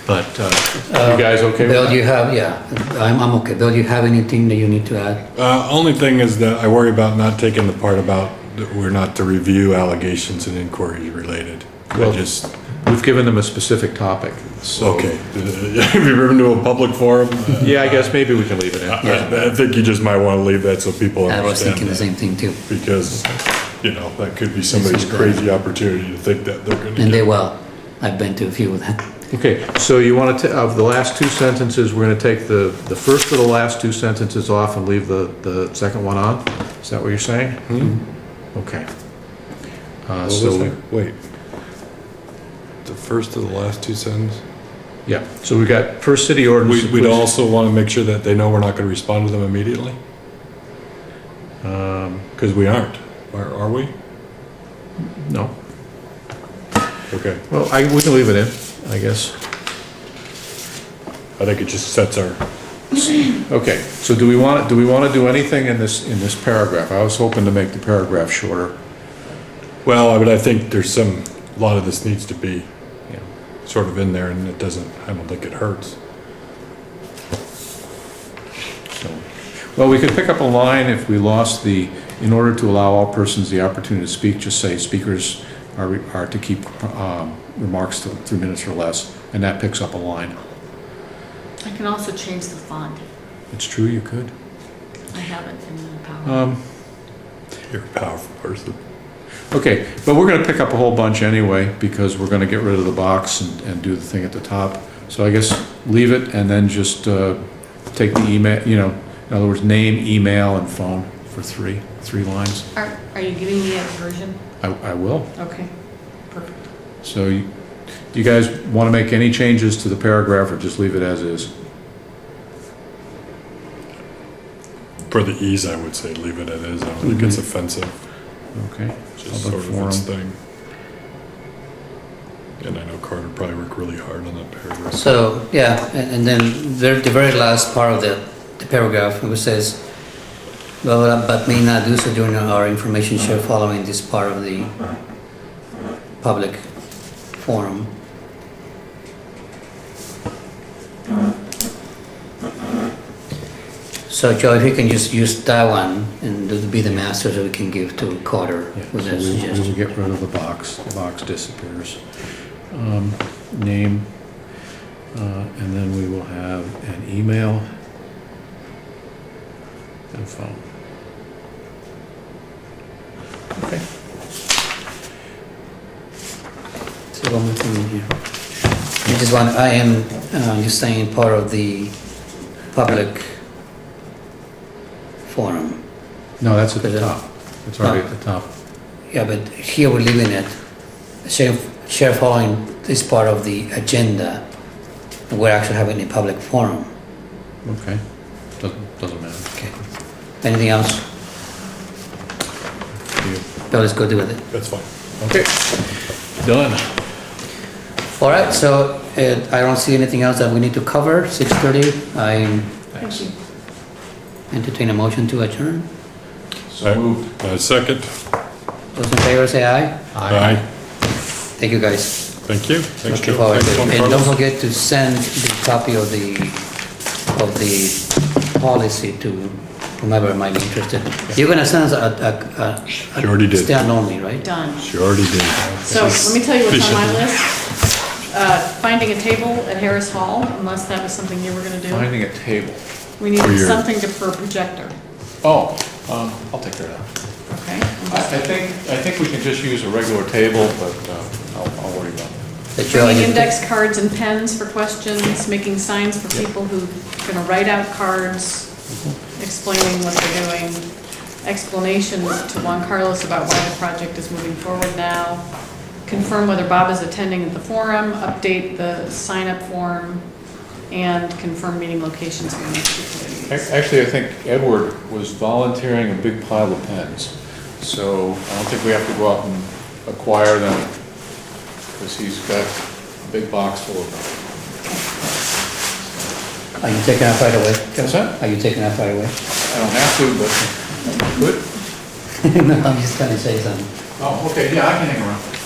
But you guys okay Bill, with do you that? have, yeah, I'm okay. Bill, do you have anything that you need to add? Only thing is that I worry about not taking the part about that we're not to review allegations and inquiries related. Well, I we've given them a specific topic. So, okay. Have you ever been to a public forum? Yeah, I guess maybe we can leave it in. I think you just might want to leave that so people I was understand thinking the that. same thing too. Because, that could be somebody's crazy opportunity to think that they're going to And they get. will. I've been to a few of them. Okay, so you want to, of the last 2 sentences, we're going to take the first of the last 2 sentences off and leave the second one on? Is that what you're saying? Okay. What was that? Wait. The first of the last 2 sentences? Yeah, so we got first city ordinance. We'd also want to make sure that they know we're not going to respond to them immediately? Because we aren't. Are we? No. Okay. Well, we can leave it in, I guess. I think it just sets our, Okay, so do we want to do anything in this paragraph? I was hoping to make the paragraph shorter. well, I think there's a lot of this needs to be Yeah. sort of in there, and I don't think it hurts. So, well, we could pick up a line if we lost in order to allow all persons the opportunity to speak, just say speakers are to keep remarks to 3 minutes or less, and that picks up a line. I can also change the font. It's true, you could. I have it in the power. You're a powerful person. Okay, but we're gonna pick up a whole bunch anyway, because we're gonna get rid of the box and do the thing at the top. So I guess leave it and then just take the email, in other words, name, email, and phone for three lines. Are you giving me a version? I will. Okay, perfect. So do you guys want to make any changes to the paragraph or just leave it as is? For the ease, I would say leave it as is. I don't think it's offensive. Okay. Just Public sort of its forum. thing. And I know Carter probably worked really hard on that paragraph. So, yeah, and then the very last part of the paragraph, it says, well, but may not do so during our information share following this part of the public forum. So Joe, if you can just use that one and be the master so we can give to Carter Yeah, with so that we will suggestion. get rid of the box disappears. Name, and then we will have an email and phone. Okay. So one more thing in here. I am just saying part of the public forum. No, that's at the Because, top. It's already at the top. Yeah, but here we're leaving it. Share following this part of the agenda. We're actually having a public forum. Okay. Doesn't matter. Okay. Anything else? No, let's go do with it. That's fine. Okay. Done. All right, so I don't see anything else that we need to cover. 6:30. I Thank you. entertain a motion to adjourn. So moved. Second. Those in favor say aye. Aye. Thank you, guys. Thank you. Thanks, Looking Joe. forward to Thanks, it. Juan And don't Carlos. forget to send the copy of the policy to whomever might be interested. You're gonna send us a She already did. stand only, right? Done. She already did. So let me tell you what's on my Efficient. list. Finding a table at Harris Hall, unless that was something you were gonna do. Finding a table. We need For your- something for a projector, Oh, I'll take care of that. okay? I think we can just use a regular table, but I'll worry about it. That Joe, Bringing you- index cards and pens for questions, making signs for people who are gonna write out cards, explaining what they're doing, explanations to Juan Carlos about why the project is moving forward now, confirm whether Bob is attending at the forum, update the sign-up form, and confirm meeting locations for the next two committees. Actually, I think Edward was volunteering a big pile of pens, so I don't think we have to go out and acquire them, because he's got a big box full of them. Are you taking that right away? What's that? Are you taking that right away? I don't have to, but good. No, I'm just gonna say something. Oh, okay, yeah, I can hang around.